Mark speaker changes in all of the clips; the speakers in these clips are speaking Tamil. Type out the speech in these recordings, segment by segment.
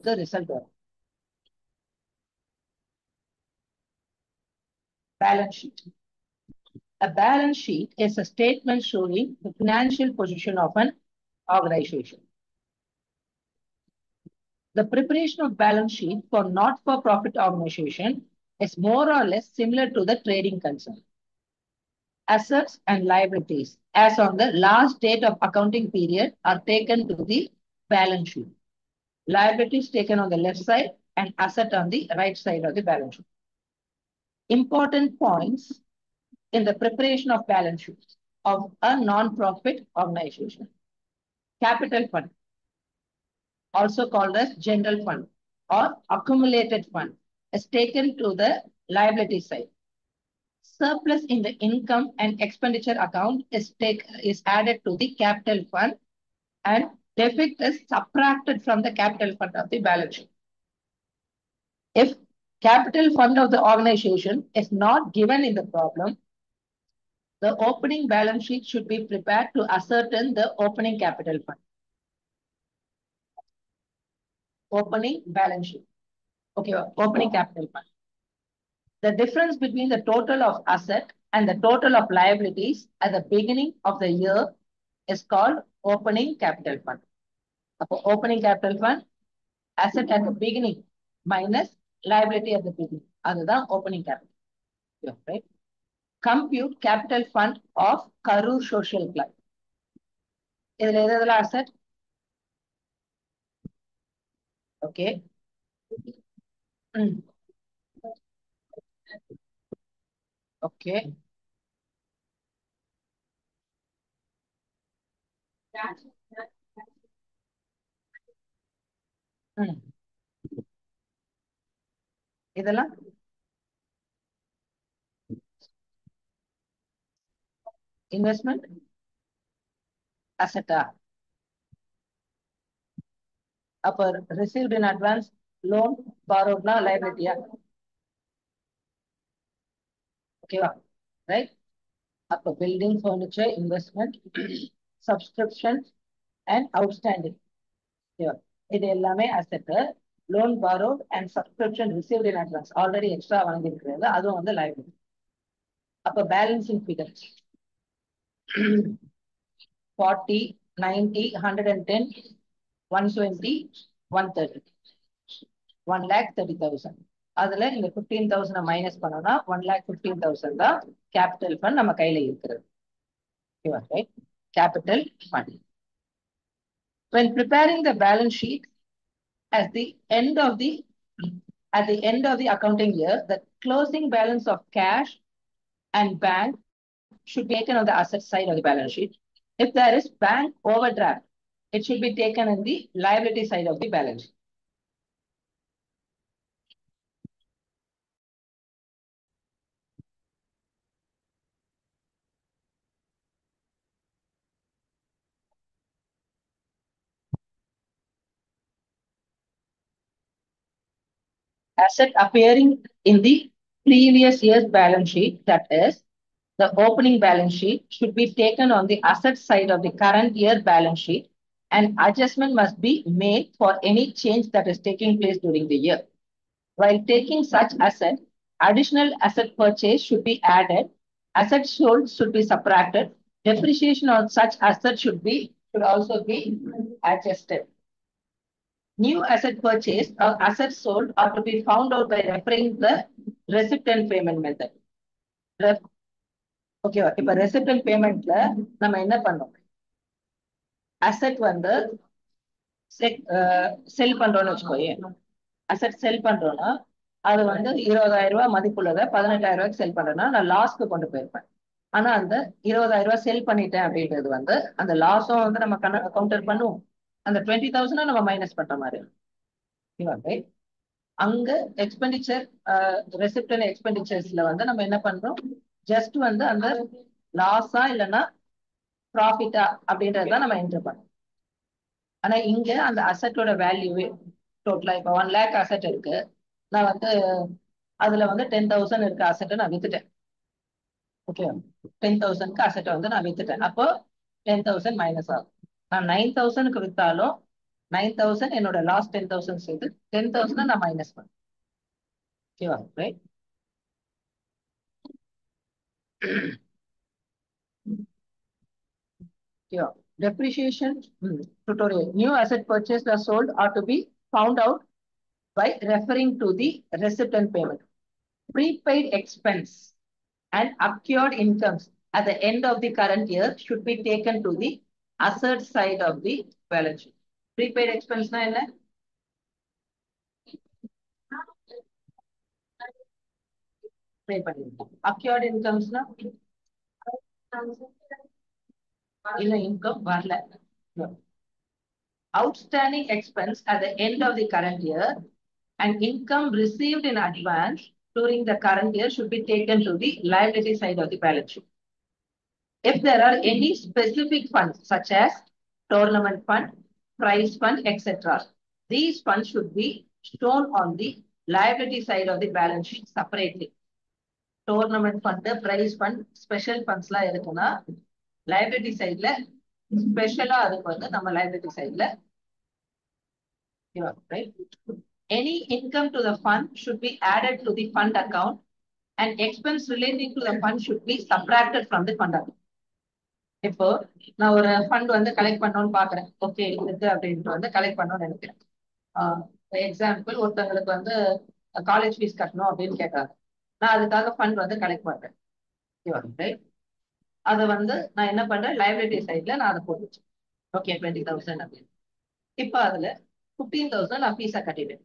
Speaker 1: the result வரும். Balance sheet. A balance sheet is a statement showing the financial position of an organization. The preparation of balance sheet for not-for-profit organization is more or less similar to the trading concern. Assets and liabilities, as on the last date of accounting period, are taken to the balance sheet. Liabilities taken on the left side and asset on the right side of the balance sheet. Important points in the preparation of balance sheets of a non-profit organization. Capital fund, also called as general fund or accumulated fund, is taken to the liability side. Surplus in the income and expenditure account is added to the capital fund, and deficit is subtracted from the capital fund of the balance sheet. If capital fund of the organization is not given in the problem, the opening balance sheet should be prepared to ascertain the opening capital fund. Opening balance sheet. Okay, opening capital fund. The difference between the total of asset and the total of liabilities at the beginning of the year is called opening capital fund. Opening capital fund, asset at the beginning minus liability at the beginning. That's opening capital. Yeah, right? Compute capital fund of Karur Social Club. Is there asset? Okay. Okay. இதெல்லாம் investment asset. Upper received in advance, loan borrowed na liability. Okay, right? Upper building furniture investment, subscriptions and outstanding. Here, it ellame asset, loan borrowed and subscription received in advance. Already extra vaangirukkiradhu adu vandu liability. Upper balancing figures 40, 90, 110, 120, 130. 1,30,000. அதுல இந்த 15,000 மைனஸ் பண்ணோம்னா 1,15,000 தான் கேபிட்டல் ஃபண்ட் நம்ம கையில இருக்கிறது. Right? Capital fund. When preparing the balance sheet at the end of the accounting year, the closing balance of cash and bank should be taken on the asset side of the balance sheet. If there is bank overdraft, it should be taken in the liability side of the balance sheet. Asset appearing in the previous year's balance sheet, that is, the opening balance sheet, should be taken on the asset side of the current year balance sheet, and adjustment must be made for any change that is taking place during the year. While taking such asset, additional asset purchase should be added, asset sold should be subtracted, depreciation on such asset should also be adjusted. New asset purchase or asset sold are to be found out by referring the receipt and payment method. Okay, இப்ப receipt and paymentல நம்ம என்ன பண்ணோம்? Asset வந்து செல் பண்றோம்னு வச்சுக்கோயே. Asset செல் பண்றோம்னா அது வந்து 20,000 ரூபாய் மதிப்புள்ளத 18,000 ரூபாய்க்கு செல் பண்றேன்னா நான் லாஸ்க்கு கொண்டு போயிருப்பேன். ஆனா அந்த 20,000 ரூபாய் செல் பண்ணிட்டேன் அப்படின்றது வந்து அந்த லாஸும் வந்து நம்ம கவுண்டர் பண்ணுவோம். அந்த 20,000 நம்ம மைனஸ் பண்ற மாதிரி. அங்க எக்ஸ்பெண்டிச்சர் ரெசிப்ட் அண்ட் எக்ஸ்பெண்டிச்சர்ஸ்ல வந்து நம்ம என்ன பண்றோம், ஜஸ்ட் வந்து அந்த லாஸா இல்லைன்னா ப்ராஃபிட்டா அப்படின்றத நம்ம என்டர் பண்ணோம். ஆனா இங்க அந்த அசட்டோட வேல்யூவே டோட்டலா இப்ப 1 lakh அசட் இருக்கு, நான் வந்து அதுல வந்து 10,000 இருக்க அசட்டை நான் வித்துட்டேன். ஓகே, 10,000க்கு அசட்டை வந்து நான் வித்துட்டேன். அப்போ 10,000 மைனஸ் ஆகும். நான் 9,000க்கு வித்தாலும் 9,000 என்னோட லாஸ்ட் 10,000 சேர்த்து 10,000 நான் மைனஸ் பண்ணேன். ஓகேவா right? Yeah. Depreciation tutorial. New asset purchased or sold are to be found out by referring to the receipt and payment. Prepaid expense and accrued incomes at the end of the current year should be taken to the asset side of the balance sheet. Prepaid expense na enna? Pay பண்ணிருக்கோம். Accrued incomes na? இல்ல income வரல. Outstanding expense at the end of the current year and income received in advance during the current year should be taken to the liability side of the balance sheet. If there are any specific funds such as tournament fund, prize fund, etc., these funds should be shown on the liability side of the balance sheet separately. Tournament fund, prize fund, special funds la irukuna liability side la special ah adukku vandu நம்ம liability side la right. Any income to the fund should be added to the fund account and expense relating to the fund should be subtracted from the fund account. இப்போ நான் ஒரு ஃபண்ட் வந்து கலெக்ட் பண்ணணும்னு பாக்குறேன். ஓகே இருக்கு அப்படின்ட்டு வந்து கலெக்ட் பண்ணணும்னு நினைக்கிறேன். எக்ஸாம்பிள் ஒருத்தவங்களுக்கு வந்து காலேஜ் ஃபீஸ் கட்டணும் அப்படின்னு கேட்கறாங்க. நான் அதுக்காக ஃபண்ட் வந்து கலெக்ட் பண்றேன். அதை வந்து நான் என்ன பண்றேன், லைபிலிட்டி சைட்ல நான் அதை போட்டு வச்சேன். ஓகே 20,000 அப்படின்னு. இப்போ அதுல 15,000 நான் ஃபீஸா கட்டிட்டேன்.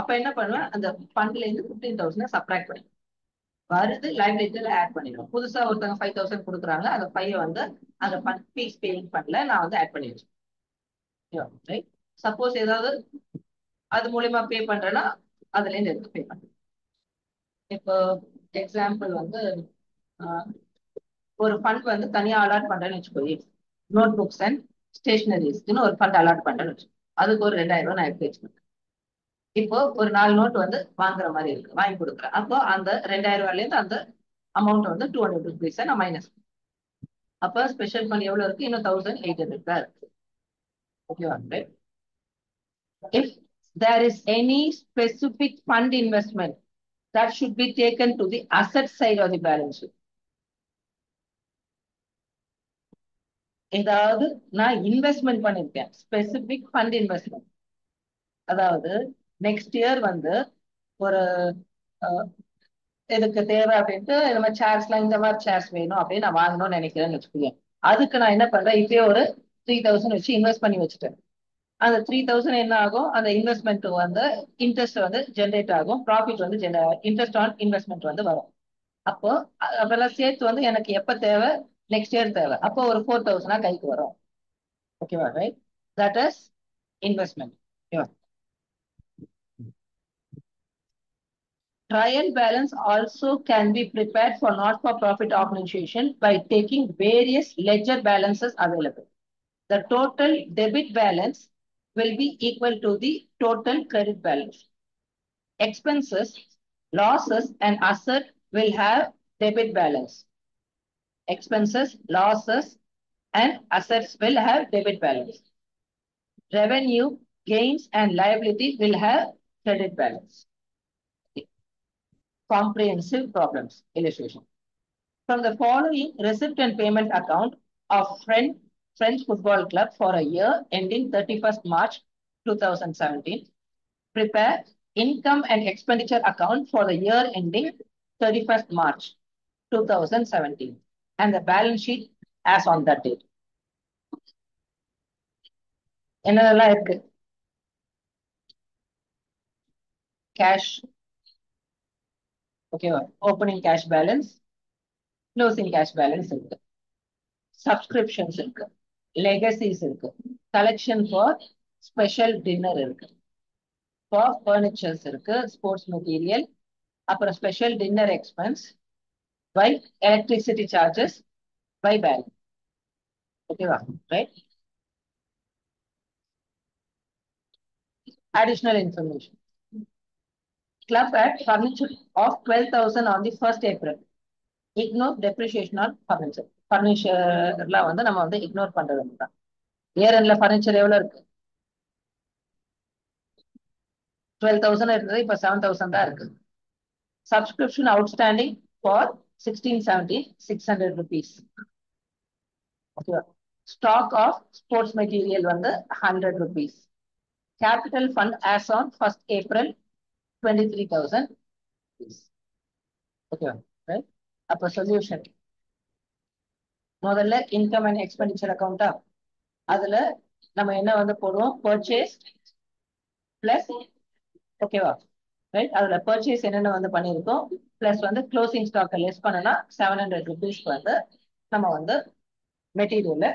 Speaker 1: அப்ப என்ன பண்ணுவேன், அந்த ஃபண்ட்ல இருந்து 15,000 சப்ராக்ட் பண்ணி வருது லைபிலிட்டியில ஆட் பண்ணிடுவோம். புதுசா ஒருத்தவங்க 5,000 கொடுக்குறாங்க, அந்த 5 வந்து அந்த ஃபீஸ் பேயிங் ஃபண்ட்ல நான் வந்து ஆட் பண்ணி வச்சேன். சப்போஸ் ஏதாவது அது மூலியமா பே பண்றேன்னா அதுல இருந்து எடுத்து பே பண்றேன். இப்போ எக்ஸாம்பிள் வந்து ஒரு ஃபண்ட் வந்து தனியா அலாட் பண்றேன்னு வச்சுக்கோயே, நோட் புக்ஸ் அண்ட் ஸ்டேஷனரிஸ்க்குன்னு ஒரு ஃபண்ட் அலாட் பண்றேன்னு வச்சு, அதுக்கு ஒரு 2,000 ரூபாய் நான் எடுத்து வச்சுக்கேன். இப்போ ஒரு 4 நோட் வந்து வாங்குற மாதிரி இருக்கு, வாங்கி கொடுக்குறேன். அப்போ அந்த 2,000 ரூபாயில இருந்து அந்த அமௌண்ட் வந்து 200 rupees நான் மைனஸ். அப்ப ஸ்பெஷல் ஃபண்ட் எவ்வளவு இருக்கு, இன்னும் 1,800 தான் இருக்கு. ஓகேவா? If there is any specific fund investment that should be taken to the asset side of the balance sheet. ஏதாவது நான் இன்வெஸ்ட்மெண்ட் பண்ணிருக்கேன், ஸ்பெசிபிக் ஃபண்ட் இன்வெஸ்ட்மெண்ட், அதாவது நெக்ஸ்ட் இயர் வந்து ஒரு இதுக்கு தேவை அப்படின்ட்டு நம்ம சேர்ஸ்லாம் இந்த மாதிரி சேர்ஸ் வேணும் அப்படின்னு நான் வாங்கணும்னு நினைக்கிறேன்னு வச்சுக்கோங்க. அதுக்கு நான் என்ன பண்றேன், இப்பயே ஒரு 3,000 வச்சு இன்வெஸ்ட் பண்ணி வச்சுட்டேன். அந்த 3,000 என்ன ஆகும், அந்த இன்வெஸ்ட்மெண்ட் வந்து இன்ட்ரெஸ்ட் வந்து ஜென்ரேட் ஆகும், ப்ராஃபிட் வந்து இன்ட்ரெஸ்ட் ஆன் இன்வெஸ்ட்மெண்ட் வந்து வரும். அப்போ அதெல்லாம் சேர்த்து வந்து எனக்கு எப்ப தேவை, நெக்ஸ்ட் இயர் தேவை, அப்போ ஒரு 4,000 கைக்கு வரும். ஓகேவா? Right, that is investment. ஓகேவா? Trial balance also can be prepared for not-for-profit organization by taking various ledger balances available. The total debit balance will be equal to the total credit balance. Expenses, losses, and assets will have debit balance. Expenses, losses, and assets will have debit balance. Revenue, gains, and liability will have credit balance. Comprehensive problems illustration. From the following receipt and payment account of French Football Club for a year ending 31st March 2017, prepare income and expenditure account for the year ending 31st March 2017 and the balance sheet as on that date. என்னெல்லாம் இருக்கு? Cash. Okay, opening cash balance, closing cash balance இருக்கு. Subscriptions இருக்கு, legacies இருக்கு, collection for special dinner இருக்கு, for furnitures இருக்கு, sports material, அப்புறம் special dinner expense, by electricity charges, by bank. ஓகேவா? Right. Additional information. Club had furniture of 12,000 on the 1st April. Ignore depreciation on furniture. Furniture வந்து நம்ம வந்து இக்னோர் பண்றது தான். இயர் எண்ட்ல ஃபர்னிச்சர் எவ்வளவு இருக்கு, 12,000 இருந்தது, இப்ப 7,000 தான் இருக்கு. Subscription outstanding for 1617, 600 rupees. Okay. Stock of sports material வந்து 100 rupees. Capital fund as on 1st April 23,000 rupees. Okay, right? அப்ப solution. முதல்ல income and expenditure account. அதுல நம்ம என்ன வந்து போடுவோம்? Purchase plus, ஓகேவா? ரைட், அதுல பர்ச்சேஸ் என்னென்ன வந்து பண்ணிருக்கோம், பிளஸ் வந்து க்ளோசிங் ஸ்டாக் லெஸ் பண்ணனா 700 rupees வந்து நம்ம வந்து மெட்டீரியல்ல,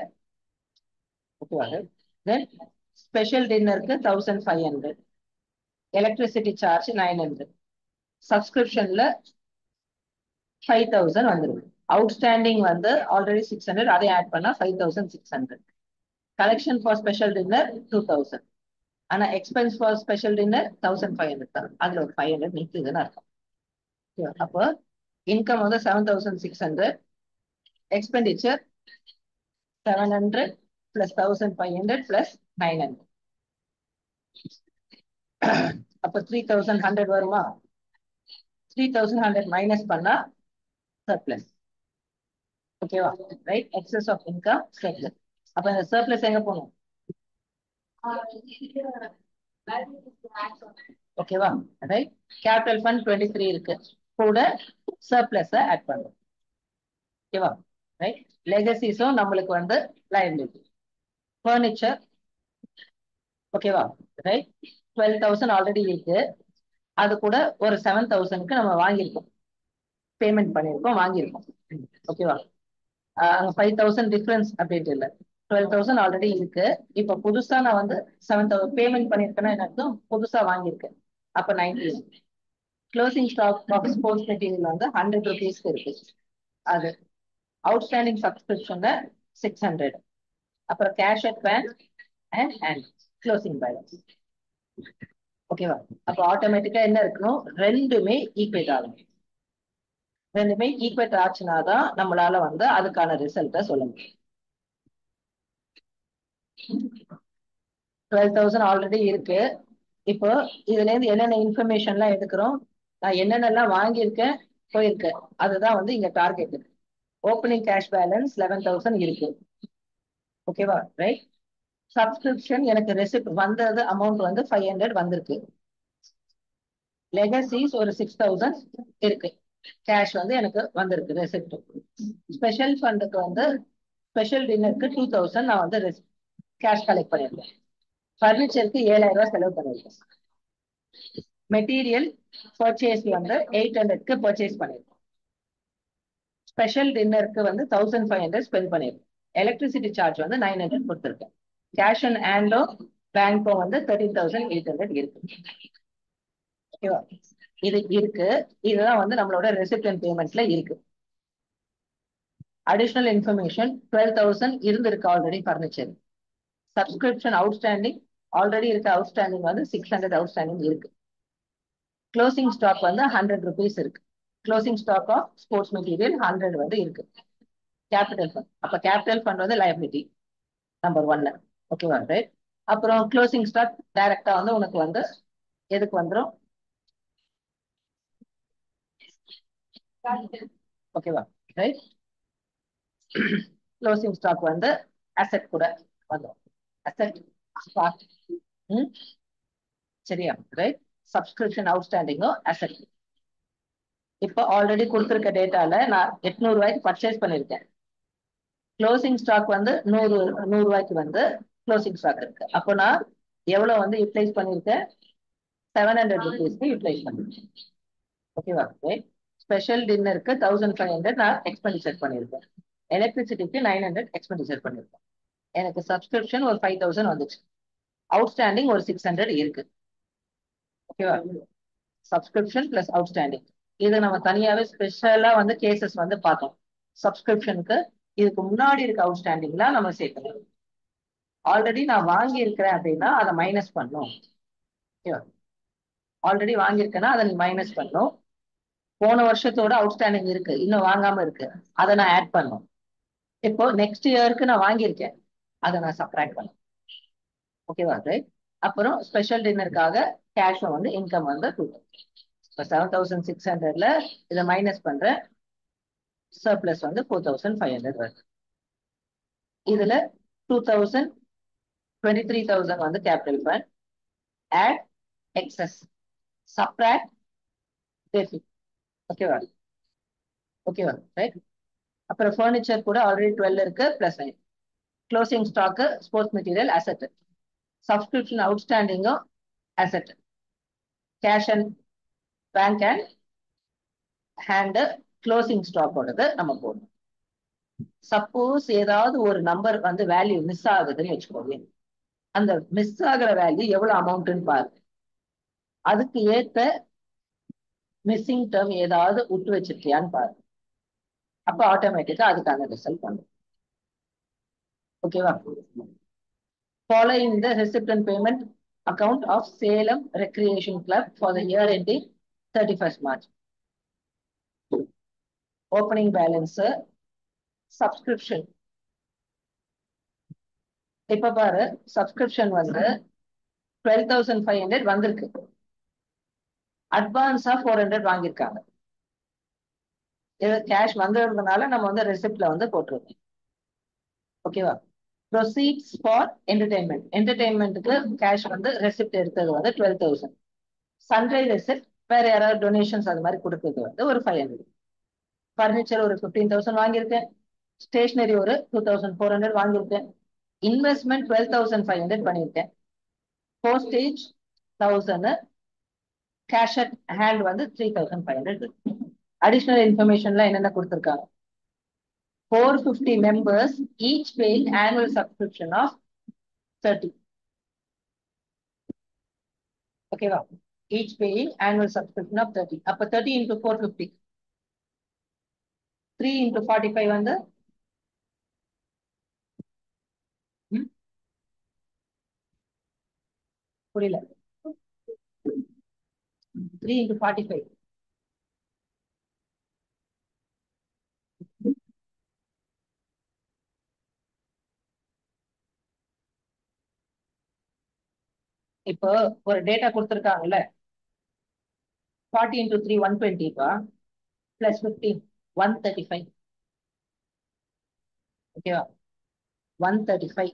Speaker 1: ஓகேவா? தென் ஸ்பெஷல் டின்னருக்கு 1500, எலக்ட்ரிசிட்டி சார்ஜ் 900, சப்ஸ்கிரிப்ஷன்ல 5000 வந்துருக்கு. அவுட்ஸ்டாண்டிங் வந்து ஆல்ரெடி 600, அதை ஆட் பண்ணா 5600. Collection for special dinner 2000. ஆனா எக்ஸ்பென்ஸ் ஃபார் ஸ்பெஷல் டின்னர் 1500 தான். அதுல ஒரு 500 நிக்குதுன்னு அர்த்தம். அப்போ இன்கம் வந்து 7600, எக்ஸ்பெண்டிச்சர் 700 plus 1500 plus 900. அப்ப 3100 வருமா? 3100 மைனஸ் பண்ணா சர்ப்ளஸ். ஓகேவா? Right, excess of income surplus. அப்ப இந்த சர்ப்ளஸ் எங்க போகணும்? ஓகேவா? ரைட், கேபிட்டல் ஃபண்ட் 23 இருக்கு, கூட சர்ப்ளஸ் ஆட் பண்ணும். ஓகேவா? ரைட், லெகசிஸும் நம்மளுக்கு வந்து லைபிலிட்டி. ஃபர்னிச்சர், ஓகேவா? ரைட், 12,000 ஆல்ரெடி இருக்கு, அது கூட ஒரு 7,000க்கு நம்ம வாங்கியிருக்கோம், பேமெண்ட் பண்ணியிருக்கோம், வாங்கியிருக்கோம். ஓகேவா? 5,000 டிஃபரன்ஸ் அப்படின்ட்டு இல்லை, 12,000 ஆல்ரெடி இருக்கு. இப்ப புதுசா நான் வந்து 7,000 பேமெண்ட் பண்ணிருக்கேன்னா எனக்கு புதுசா வாங்கியிருக்கேன், அப்ப 90. Closing stock of sports material வந்து 100 rupeesக்கு இருக்கு. அது அவுட்ஸ்டாண்டிங் சப்ஸ்கிரிப்ஷன்ல 600. அப்புறம் cash at bank and closing balance. ஓகேவா? அப்ப ஆட்டோமேட்டிக்கா என்ன இருக்கணும்? ரெண்டுமே ஈக்குவேட் ஆகும். ரெண்டுமே ஈக்குவேட் ஆச்சுனாதான் நம்மளால வந்து அதுக்கான ரிசல்ட்டை சொல்ல முடியும். 12,000 ஆல்ரெடி இருக்கு. இப்போ இதுல இருந்து என்னென்ன இன்ஃபர்மேஷன்லாம் எடுக்கிறோம், நான் என்னென்னலாம் வாங்கியிருக்கேன், போயிருக்கேன், அதுதான் வந்து இங்க டார்கெட். ஓப்பனிங் கேஷ் பேலன்ஸ் 11,000 இருக்கு. ஓகேவா? ரைட், சப்ஸ்கிரிப்ஷன் எனக்கு ரெசிப்ட் வந்தது அமௌண்ட் வந்து 500 வந்திருக்கு. லெகசிஸ் ஒரு 6,000 இருக்கு, கேஷ் வந்து எனக்கு வந்திருக்கு ரெசிப்ட். ஸ்பெஷல் ஃபண்டுக்கு வந்து ஸ்பெஷல் டின்னருக்கு 2,000 நான் வந்து கேஷ் கலெக்ட் பண்ணிருக்கேன். ஃபர்னிச்சருக்கு 7,000 ரூபாய் செலவு பண்ணிருக்கேன். மெட்டீரியல் பர்ச்சேஸ் வந்து 800க்கு பர்ச்சேஸ் பண்ணிருக்கோம். ஸ்பெஷல் டின்னருக்கு வந்து 1,500 ஸ்பெண்ட் பண்ணிருக்கோம். எலக்ட்ரிசிட்டி சார்ஜ் வந்து 900 கொடுத்துருக்கேன். கேஷ் அண்ட் ஹேண்டோ பேங்கோ வந்து 13,800 இருக்கு. ஓகேவா? இது இருக்கு, இதுதான் வந்து நம்மளோட ரெசிப்ட் அண்ட் பேமெண்ட்ல இருக்கு. அடிஷனல் இன்ஃபர்மேஷன் 12,000 இருந்திருக்கு already furniture. Subscription outstanding already இருக்க அவுட்ஸ்டாண்டிங் வந்து 600 அவுட்ஸ்டாண்டிங் இருக்கு. க்ளோசிங் ஸ்டாக் வந்து 100 rupees இருக்கு. Closing stock of sports material 100 வந்து இருக்கு. கேபிட்டல் ஃபண்ட், அப்ப கேபிட்டல் ஃபண்ட் வந்து லைபிலிட்டி நம்பர் 1. ஓகேவா? ரைட், அப்புறம் க்ளோசிங் ஸ்டாக் டைரக்டா வந்து உனக்கு வந்து எதுக்கு வந்துடும்? ஓகேவா? ரைட், க்ளோசிங் ஸ்டாக் வந்து அசெட் கூட வந்துடும். அசெட் ஸ்டாக், சரியா? ரைட், சப்ஸ்கிரிப்ஷன் அவுட்ஸ்டாண்டிங்கும் அசெட். இப்போ ஆல்ரெடி கொடுத்துருக்க டேட்டால நான் 800 ரூபாய்க்கு பர்ச்சேஸ் பண்ணிருக்கேன். க்ளோசிங் ஸ்டாக் வந்து 100 ரூபாய்க்கு வந்து க்ளோசிங் ஸ்டாக் இருக்கு. அப்போ நான் எவ்வளவு வந்து யூட்டிலைஸ் பண்ணிருக்கேன்? 700 rupeesக்கு யூட்டிலைஸ் பண்ணிருக்கேன். ஓகேவா? ஸ்பெஷல் டின்னருக்கு 1,500 நான் எக்ஸ்பெண்டிச்சர் பண்ணிருக்கேன். எலக்ட்ரிசிட்டிக்கு 900 எக்ஸ்பெண்டிச்சர் பண்ணிருக்கேன். எனக்கு சப்ஸ்கிரிப்ஷன் ஒரு 5,000 வந்துச்சு. அவுட்ஸ்டாண்டிங் ஒரு 600 இருக்கு. ஓகேவா? சப்ஸ்கிரிப்ஷன் பிளஸ் அவுட்ஸ்டாண்டிங், இது நம்ம தனியாவே ஸ்பெஷலா வந்து கேசஸ் வந்து பார்த்தோம். சப்ஸ்கிரிப்ஷனுக்கு இதுக்கு முன்னாடி இருக்க அவுட்ஸ்டாண்டிங்லாம் நம்ம சேர்க்கணும். ஆல்ரெடி நான் வாங்கி இருக்கிறேன் அப்படின்னா அதை மைனஸ் பண்ணும். ஆல்ரெடி வாங்கியிருக்கேன்னா அதை நீ மைனஸ் பண்ணும். போன வருஷத்தோட அவுட்ஸ்டாண்டிங் இருக்கு, இன்னும் வாங்காம இருக்கு, அதை நான் ஆட் பண்ணும். இப்போ நெக்ஸ்ட் இயருக்கு நான் வாங்கியிருக்கேன், அதை நான் சப்ராக்ட் பண்ணும். ஓகேவா? ரைட், அப்புறம் ஸ்பெஷல் டின்னருக்காக கேஷ் வந்து இன்கம் வந்து 2000. இப்போ 7600ல இதை மைனஸ் பண்ற சர்ப்ளஸ் வந்து 4500 வருது. இதுல 2000 23,000 வந்து capital fund, add excess, subtract debit. ஓகேவா? ஓகேவா? ரைட். அப்புறம் ஃபர்னிச்சர் கூட ஆல்ரெடி 12 இருக்கு, plus 9. Closing stock sports material asset, subscription அவுட்ஸ்டாண்டிங்கும் asset, cash and bank and hand closing ஸ்டாக்கோடது நம்ம போடணும். சப்போஸ் ஏதாவது ஒரு நம்பர் வந்து வேல்யூ மிஸ் ஆகுதுன்னு வச்சுக்கோங்க, அந்த மிஸ் ஆகிற வேல்யூ எவ்வளவு அமௌண்ட்னு பாருங்க. அதுக்கு ஏத்த மிஸ்ஸிங் டேர்ம் ஏதாவது விட்டு வச்சிருக்கியான்னு பாருங்க. அப்ப ஆட்டோமேட்டிக்கா அதுக்கான ரிசல்ட் பண்ணும். ஓகேவா? Following the receipt and payment account of Salem Recreation Club for the year ending 31st March. Opening balance, subscription. இப்ப பாரு, சப்ஸ்கிரிப்ஷன் வந்து 12,500 வந்திருக்கு. அட்வான்ஸா 400 வாங்கியிருக்காங்க. இது கேஷ் வந்ததுனால நம்ம வந்து ரெசிப்ட்ல வந்து போட்டுருக்கோம். ஓகேவா? Proceeds for entertainment. என்டர்டைன்மெண்ட்டுக்கு கேஷ் வந்து ரெசிப்ட் எடுத்தது வந்து 12,000. சன்ரை ரெசிப்ட் வேற யாராவது டொனேஷன்ஸ் அது மாதிரி கொடுத்தது வந்து ஒரு 500. ஃபர்னிச்சர் ஒரு 15,000 வாங்கியிருக்கேன். ஸ்டேஷனரி ஒரு 2,400 வாங்கியிருக்கேன். இன்வெஸ்ட்மெண்ட் 12,500 பண்ணியிருக்கேன். போஸ்டேஜ் 1000, கேஷ் அட் ஹேண்ட் வந்து 3,500. அடிஷனல் இன்ஃபர்மேஷன்ல என்னென்ன கொடுத்துருக்காங்க? 450 members, each paying annual subscription of 30. ஓகேவா? Each paying annual subscription of 30. அப்ப 30 into 450. 3 into 45 வந்து புரியல. 3 into 45. இப்போ ஒரு டேட்டா கொடுத்துருக்காங்கல்ல, 40 into 3 120 plus 15 135. ஓகேவா? 135.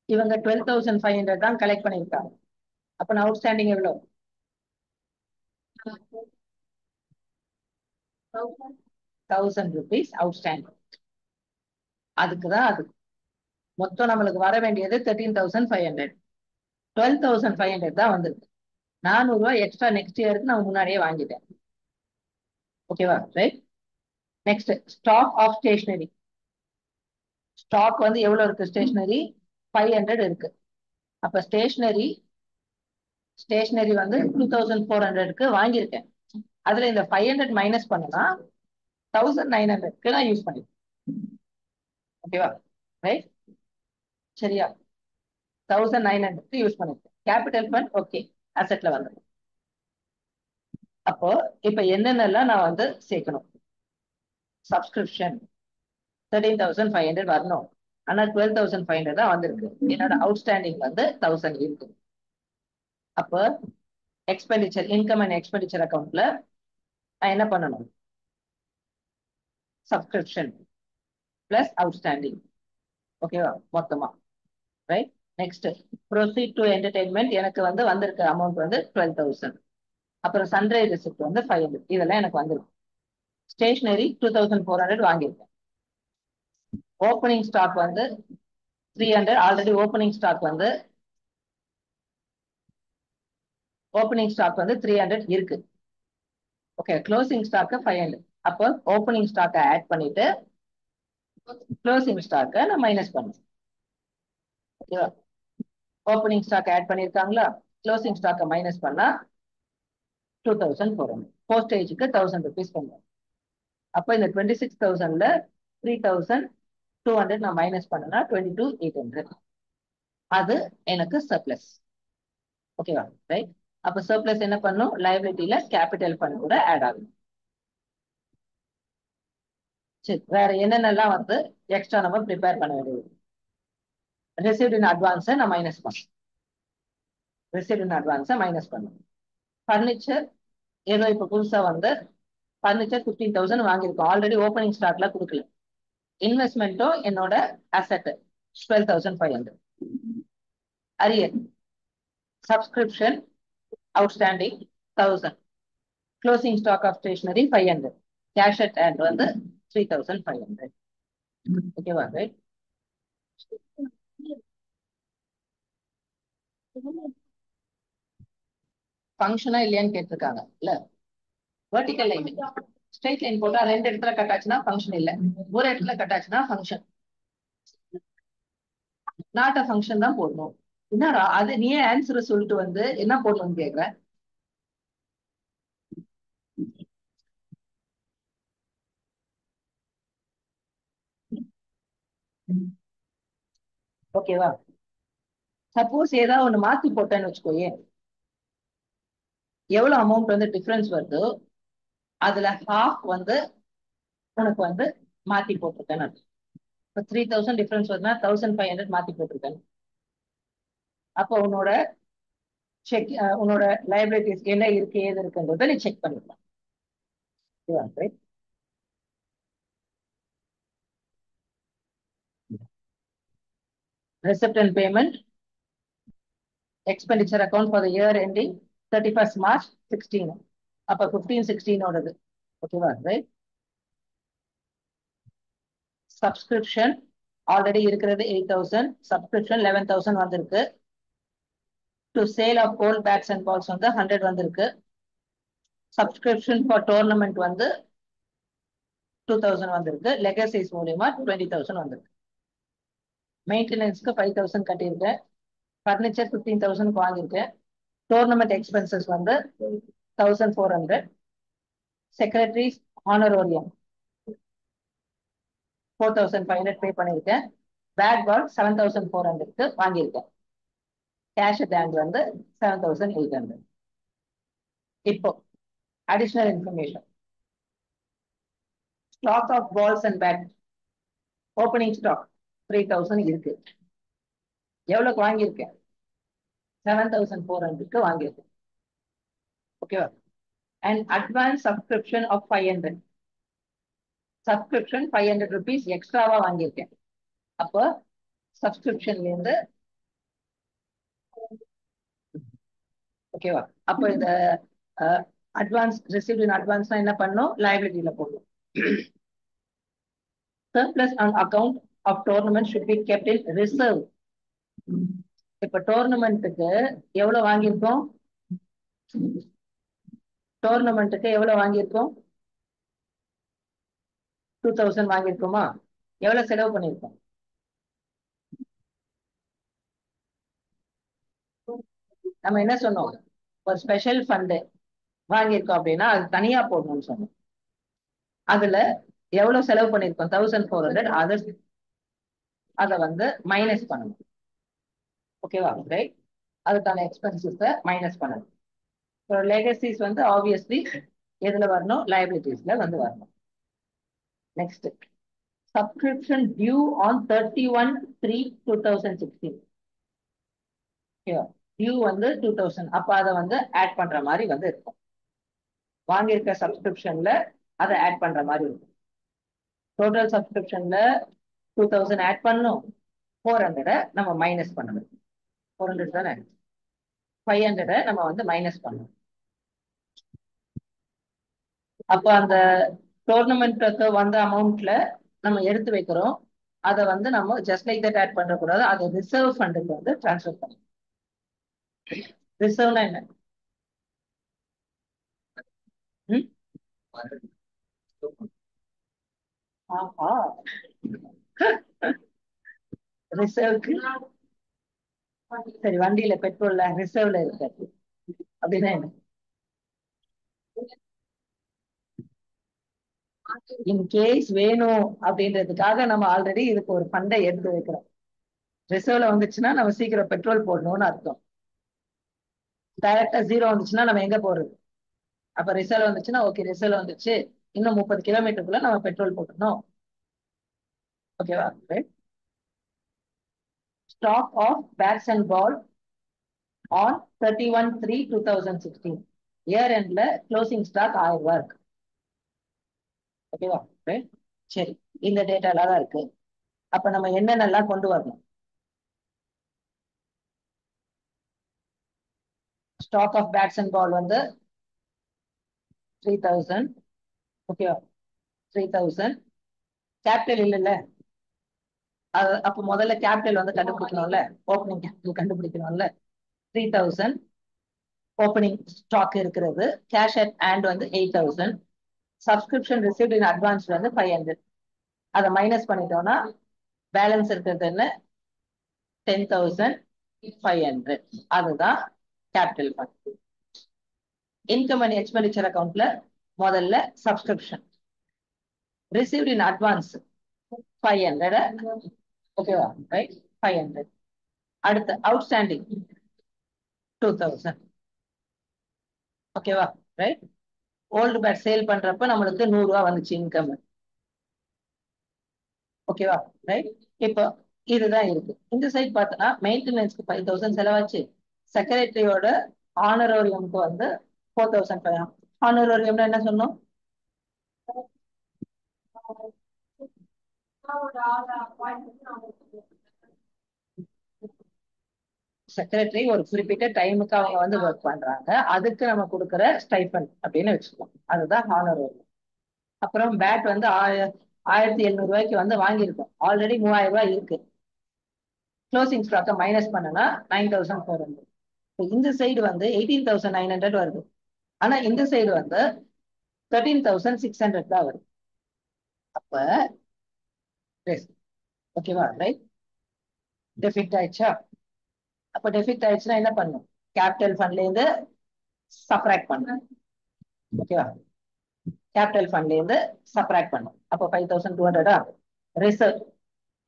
Speaker 1: இவங்க 12,500 தான் கலெக்ட் பண்ணியிருக்காங்க. அப்ப நான் அவுட்ஸ்டாண்டிங் எவ்வளவு? 1,000 rupees அவுட்ஸ்டாண்டிங். அதுக்குதான் அது மொத்தம் நம்மளுக்கு வர வேண்டியது 13,500. 12,500 தான் வந்திருக்கு. 400 ரூபாய் எக்ஸ்ட்ரா நெக்ஸ்ட் இயருக்கு நான் முன்னாடியே வாங்கிட்டேன். ஓகேவா? Right. Next stock of stationery. Stock வந்து எவ்வளவு இருக்கு? ஸ்டேஷனரி 500 இருக்கு. அப்ப ஸ்டேஷனரி வந்து 2,400க்கு வாங்கியிருக்கேன். அதுல இந்த 500 மைனஸ் பண்ணனா 1,900க்கு நான் யூஸ் பண்ணிருக்கேன். ஓகேவா? ரைட். சரியா? 1,900க்கு யூஸ் பண்ணிருக்கேன். கேபிட்டல் ஃபண்ட் ஓகே, அசெட்ல வந்து. அப்போ இப்ப என்னென்னலாம் நான் வந்து சேர்க்கணும்? சப்ஸ்கிரிப்ஷன் 13,500 வரணும். ஆனா 12,500 தான் வந்திருக்கு. என்னோட அவுட்ஸ்டாண்டிங் வந்து 1,000 இருக்கு. அப்ப எக்ஸ்பெண்டிச்சர், இன்கம் அண்ட் எக்ஸ்பெண்டிச்சர் அக்கௌண்ட்ல நான் என்ன பண்ணணும்? Subscription plus outstanding. ஓகேவா? மொத்தமா. Right. Next proceed to entertainment. எனக்கு வந்து வந்திருக்க அமௌண்ட் வந்து 12,000. அப்புறம் சன்ரை ரெசிப்ட் வந்து 500. இதெல்லாம் எனக்கு வந்திருக்கு. ஸ்டேஷனரி 2,400 வாங்கியிருக்கேன். ஓப்பனிங் ஸ்டாக் வந்து 300. ஆல்ரெடி ஓப்பனிங் ஸ்டாக் வந்து 300 இருக்கு. ஓகே. Closing stock 500. அப்போ ஓப்பனிங் ஸ்டாக் ஆட் பண்ணிட்டு க்ளோசிங் ஸ்டாக் நான் மைனஸ் பண்ணுவேன். ஓகேவா? ஓப்பனிங் ஸ்டாக் ஆட் பண்ணிருக்காங்களா? க்ளோசிங் ஸ்டாக் மைனஸ் பண்ணா 2,400. போஸ்டேஜுக்கு 1,000 rupees பண்ணுவேன். அப்ப இந்த 26,000ல 3,200 நான் மைனஸ் பண்ணனா 22,800. அது எனக்கு சர்ப்ளஸ். ஓகேவா? ரைட். அப்ப சர்ப்ளஸ் என்ன பண்ணும்? லைபிலிட்டியில கேபிட்டல் ஃபண்ட் கூட ஆட் ஆகும். சரி, வேற என்னென்னலாம் வந்து எக்ஸ்ட்ரா நம்ம ப்ரிப்பேர் பண்ண வேண்டியது? ரிசீவ்ட் இன் அட்வான்ஸ் நான் மைனஸ் பண்ணேன். ரிசீவ்ட் இன் அட்வான்ஸை மைனஸ் பண்ணும். ஃபர்னிச்சர் ஏதோ இப்போ புதுசா வந்து ஃபர்னிச்சர் 15,000 வாங்கியிருக்கோம், ஆல்ரெடி ஓப்பனிங் ஸ்டாக்ல கொடுக்கல. இன்வெஸ்ட்மெண்ட்டும் என்னோட asset 12,500. Arrear subscription outstanding 1000. Closing stock of stationery 500. Cash at hand வந்து 3,500. ஓகேவா? ரைட். ஃபங்க்ஷனா இல்லையான்னு கேட்டிருக்காங்க இல்ல. வெர்டிக்கல் லைன் ஸ்ட்ரைட் லைன் போட்டா 2 இடத்துல கட் ஆச்சுன்னா ஃபங்க்ஷன் இல்ல, ஒரு இடத்துல கட் ஆச்சுன்னா ஃபங்க்ஷன். நாட் அ ஃபங்க்ஷன் தான் போடணும். என்னடா அது நீ ஆன்சரை சொல்லிட்டு வந்து என்ன போடணும்னு கேக்குற? ஓகேவா? சப்போஸ் ஏதாவது ஒண்ணு மாத்தி போட்டேன்னு வச்சுக்கோயே, எவ்வளவு அமௌண்ட் வந்து டிஃபரன்ஸ் வருதோ அதுல ஹாஃப் வந்து உனக்கு வந்து மாத்தி போட்டிருக்கேன்னு அர்த்தம். இப்போ 3,000 டிஃபரன்ஸ் வருதுன்னா 1,500 மாத்தி போட்டிருக்கேன். அப்போ உன்னோட செக் உன்னோட லைபிலிட்டிஸ் என்ன இருக்கு ஏது இருக்குன்றத நீ செக் பண்ணிக்கலாம். Receipt and payment expenditure account for the year ending 31st March 16. அப்ப 15-16 ஓடது. ஓகேவா? ரைட். சப்ஸ்கிரிப்ஷன் ஆல்ரெடி இருக்கிறது 8,000, சப்ஸ்கிரிப்ஷன் 11,000 வந்திருக்கு. To sale of old bats and balls வந்து 100 வந்திருக்கு. சப்ஸ்கிரிப்ஷன் ஃபார் டோர்னமெண்ட் வந்து 2,000 வந்திருக்கு. லெகசிஸ் மூலியமா 20,000 வந்திருக்கு. மெயின்டெனன்ஸ்க்கு 5,000 கட்டியிருக்கேன். ஃபர்னிச்சர் 15,000 வாங்கியிருக்கேன். டோர்னமெண்ட் எக்ஸ்பென்சஸ் வந்து 1,400. செக்ரட்டரிஸ் ஹானரோரியம் 4,500 பே பண்ணியிருக்கேன். பேக் பால் 7,400க்கு வாங்கியிருக்கேன். கேஷ் பேங்க் வந்து 7,800. இப்போ additional information. Stock of balls and bat opening stock 3,000 இருக்கு. எவ்வளவுக்கு வாங்கியிருக்கேன்? 7,400க்கு வாங்கியிருக்கேன். ஓகேவா? And advance subscription of 500. Subscription 500 rupees எக்ஸ்ட்ராவா வாங்கியிருக்கேன். அப்போ சப்ஸ்கிரிப்ஷன்ல இருந்து ஓகேவா? அப்போ இந்த அட்வான்ஸ் ரிசீவ்ட் இன் அட்வான்ஸ் என்ன பண்ணும்? லைபிலிட்டியில போடணும். Surplus on account of tournament should be kept in reserve. இப்ப டோர்னமெண்ட்டுக்கு எவ்வளவு வாங்கியிருக்கோம்? டோர்னமெண்ட்டுக்கு எவ்வளவு வாங்கியிருக்கோம்? 2,000 வாங்கியிருக்கோமா? எவ்வளவு செலவு பண்ணியிருக்கோம்? நம்ம என்ன சொன்னோம்? ஒரு ஸ்பெஷல் ஃபண்டு வாங்கியிருக்கோம் அப்படின்னா அது தனியா போடணும்னு சொன்னோம். அதுல எவ்வளவு செலவு பண்ணியிருக்கோம்? 1,400. அதை வந்து மைனஸ் பண்ணணும். ஓகேவா? ரைட். அதுக்கான எக்ஸ்பென்சஸ் மைனஸ் பண்ணணும். லெகசிஸ் வந்து ஆப்வியஸ்லி எதுல வரணும்? லைபிலிட்டிஸ்ல வந்து வரணும். Next subscription due on 31/3/2016. Due வந்து 2,000. அப்ப அதை வந்து ஆட் பண்ற மாதிரி வந்து இருக்கும். வாங்கியிருக்க சப்ஸ்கிரிப்ஷன்ல அதை ஆட் பண்ற மாதிரி இருக்கும். டோட்டல் சப்ஸ்கிரிப்ஷன்ல 2,000 ஆட் பண்ணும். 400 நம்ம மைனஸ் பண்ணணும். 400 தானே? 500 நம்ம வந்து மைனஸ் பண்ணணும். அப்ப அந்த டோர்னமெண்ட்டுக்கு வந்த அமௌண்ட்ல நம்ம எடுத்து வைக்கிறோம். அதை வந்து நம்ம ஜஸ்ட் லைக் தட் ஆட் பண்ற கூடாது. அதை ரிசர்வ் ஃபண்டுக்கு வந்து டிரான்ஸ்ஃபர் பண்ணணும். ரிசர்வ்னா என்ன? ஆஹா, ரிசர்வ்க்கு சரி, வண்டியில பெட்ரோல்ல ரிசர்வ்ல இருக்காது அப்படின்னா என்ன? இன் கேஸ் வேணும் அப்படின்றதுக்காக நம்ம ஆல்ரெடி இதுக்கு ஒரு ஃபண்டை எடுத்து வைக்கிறோம். ரிசர்வ்ல வந்துச்சுன்னா நம்ம சீக்கிரம் பெட்ரோல் போடணும்னு அர்த்தம். டைரக்டா ஜீரோ வந்துச்சுன்னா நம்ம எங்க போறது? அப்ப ரிசர்வ் வந்துச்சுன்னா ஓகே, ரிசர்வ் வந்துச்சு, இன்னும் 30 கிலோமீட்டருக்குள்ள நம்ம பெட்ரோல் போட்டணும். ஓகேவா? Stock of bats and ball on 31/3/2016 year எண்ட்ல க்ளோசிங் ஸ்டாக் 1000 ரூபாய் இருக்கு. ஓகேவா? சரி, இந்த டேட்டா எல்லாம் தான் இருக்கு. அப்ப நம்ம என்னென்னலாம் கொண்டு வரணும்? ஸ்டாக் ஆஃப் பேட்ஸ் அண்ட் பால் வந்து 3000. ஓகேவா? 3000 கேபிட்டல் இல்லைல்ல, அப்ப முதல்ல கேபிட்டல் வந்து கண்டுபிடிக்கணும்ல, ஓப்பனிங் கேபிட்டல் கண்டுபிடிக்கணும்ல. 3000 ஓப்பனிங் ஸ்டாக் இருக்கிறது. கேஷ் அட் ஹேண்ட் வந்து 8000. சப்ஸ்கிரிப்ஷன் ரிசீவ்ட் இன் அட்வான்ஸ் வந்து 500. அதை மைனஸ் பண்ணிட்டோம்னா பேலன்ஸ் இருக்கிறது என்ன? 10,500. அதுதான் capital fund. Income and expenditure அக்கௌண்ட்ல முதல்ல சப்ஸ்கிரிப்ஷன் ரிசீவ்ட் இன் அட்வான்ஸ் 500. ஓகேவா? ரைட், 500. அடுத்து அவுட்ஸ்டாண்டிங் 2000. ஓகேவா? ரைட். ஓல்டு பேட் சேல் பண்றப்ப நம்மளுக்கு 100 ரூபாய் வந்துச்சு இன்கம். ஓகேவா? ரைட். இப்போ இதுதான் இருக்கு. இந்த சைட் பார்த்தோன்னா மெயின்டெனன்ஸ்க்கு 5000 செலவாச்சு. செக்ரட்டரியோட ஆனரோரியம்க்கு வந்து 4500. ஆனரோரியம்னா என்ன சொன்னோம்? செக்ரட்டரி ஒரு குறிப்பிட்ட டைமுக்கு அவங்க வந்து ஒர்க் பண்றாங்க, அதுக்கு நம்ம கொடுக்குற ஸ்டைஃபன் அப்படின்னு வச்சுக்கோம். அதுதான் ஹானரோரியம். அப்புறம் பேட் வந்து 1700 ரூபாய்க்கு வந்து வாங்கியிருக்கோம். ஆல்ரெடி 3000 ரூபாய் இருக்கு. க்ளோசிங் ஸ்டாக்கை மைனஸ் பண்ணனா 9400. இந்த சைடு வந்து 18,900 வருது. ஆனா இந்த சைடு வந்து 13,600 தான் வருது. அப்ப ஓகேவா? ரைட். டெஃபிட் ஆயிடுச்சா? அப்ப டெஃபிட் ஆயிடுச்சுன்னா என்ன பண்ணும்? கேபிட்டல் ஃபண்ட்ல இருந்து சப்ராக்ட் பண்ணும். ஓகேவா? கேபிட்டல் ஃபண்ட்ல இருந்து சப்ராக்ட் பண்ணும். அப்போ 5,200. ரிசர்வ்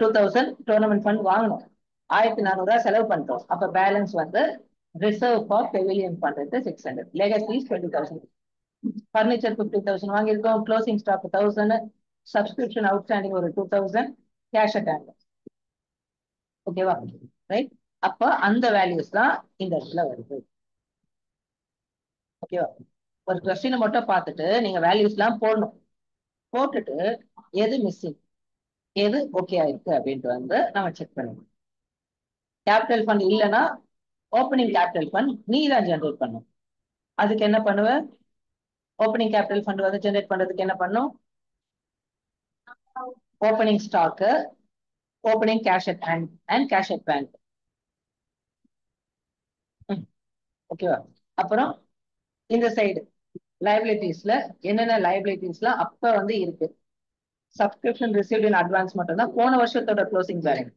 Speaker 1: 2000 டோர்னமெண்ட் ஃபண்ட் வாங்கணும். 1400 ரூபாய் செலவு பண்ணிட்டோம். அப்ப பேலன்ஸ் வந்து reserve for pavilion fund 600. Legacies 20,000. Furniture 50,000 வாங்கியிருக்கோம். Closing stock 1000. சப்ஸ்கிரிப்ஷன் அவுட்ஸ்டாண்டிங் ஒரு 2000. Cash at hand. ஓகேவா? ரைட். அப்ப அந்த வேல்யூஸ் தான் இந்த இடத்துல வருது. ஓகேவா? ஒரு கொஸ்டினை மட்டும் பார்த்துட்டு நீங்க வேல்யூஸ் எல்லாம் போடணும். போட்டுட்டு எது மிஸ்ஸிங், எது ஓகே ஆயிருக்கு அப்படின்ட்டு வந்து நம்ம செக் பண்ணணும். கேபிட்டல் ஃபண்ட் இல்லைன்னா ஓப்பனிங் கேபிட்டல் ஃபண்ட் நீ தான் ஜென்ரேட் பண்ணும். அதுக்கு என்ன பண்ணுவ? ஓப்பனிங் கேபிட்டல் ஃபண்ட் வந்து ஜென்ரேட் பண்றதுக்கு என்ன பண்ணும்? Opening stock, opening cash at hand and cash at bank. ஓகேவா? அப்புறம் இந்த சைடு லைபிலிட்டிஸ்ல என்னென்ன லைபிலிட்டிஸ்லாம் அப்ப வந்து இருக்கு? சப்ஸ்கிரிப்ஷன் ரிசீவ்ட் இன் அட்வான்ஸ் மட்டும் தான் போன வருஷத்தோட க்ளோசிங் பேலன்ஸ்.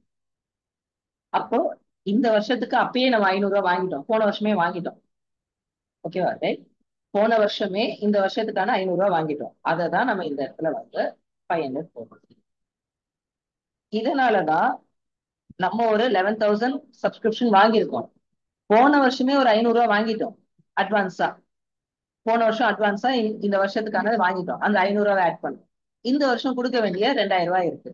Speaker 1: அப்போ இந்த வருஷத்துக்கு அப்பயே நம்ம 500 ரூபாய் வாங்கிட்டோம். போன வருஷமே வாங்கிட்டோம். ஓகேவா? ரைட். போன வருஷமே இந்த வருஷத்துக்கான 500 ரூபாய் வாங்கிட்டோம். அதை தான் நம்ம இந்த இடத்துல வந்து 500 போடுறோம். இதனாலதான் நம்ம ஒரு 11,000 சப்ஸ்கிரிப்ஷன் வாங்கியிருக்கோம். போன வருஷமே ஒரு 500 ரூபாய் வாங்கிட்டோம் அட்வான்ஸா. போன வருஷம் அட்வான்ஸா இந்த வருஷத்துக்கானது வாங்கிட்டோம். அந்த 500 ரூபாய் ஆட் பண்ணும். இந்த வருஷம் கொடுக்க வேண்டிய 2000 ரூபாய் இருக்கு,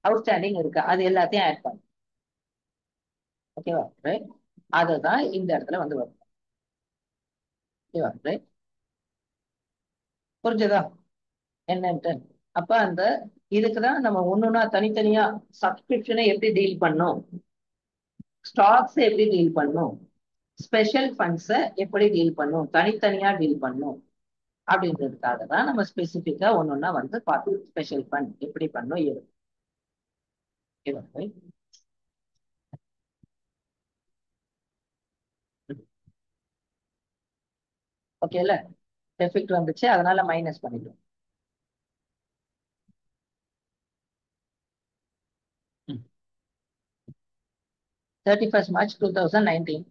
Speaker 1: அவுட்ஸ்டாண்டிங் இருக்கு. அது எல்லாத்தையும் ஆட் பண்ணும். ஓகேவா? ரைட். அதுதான் இந்த இடத்துல வந்து வரும். ஓகேவா? ரைட். புரிஞ்சதா என்னன்ட்டு? அப்ப அந்த இதுக்குதான் நம்ம ஒண்ணுன்னா தனித்தனியா சப்ஸ்கிரிப்ஷனை எப்படி டீல் பண்ணும், ஸ்டாக்ஸ் எப்படி டீல் பண்ணும், ஸ்பெஷல் ஃபண்ட்ஸை எப்படி டீல் பண்ணும், தனித்தனியா டீல் பண்ணும் அப்படின்றதுக்காக தான் நம்ம ஸ்பெசிபிக்கா ஒன்னொன்னா வந்து பார்த்து ஸ்பெஷல் ஃபண்ட் எப்படி பண்ணும் ஏது. ஓகேல, டெஃபிட் வந்துச்சு, அதனால மைனஸ் பண்ணிட்டோம். 31st March 2019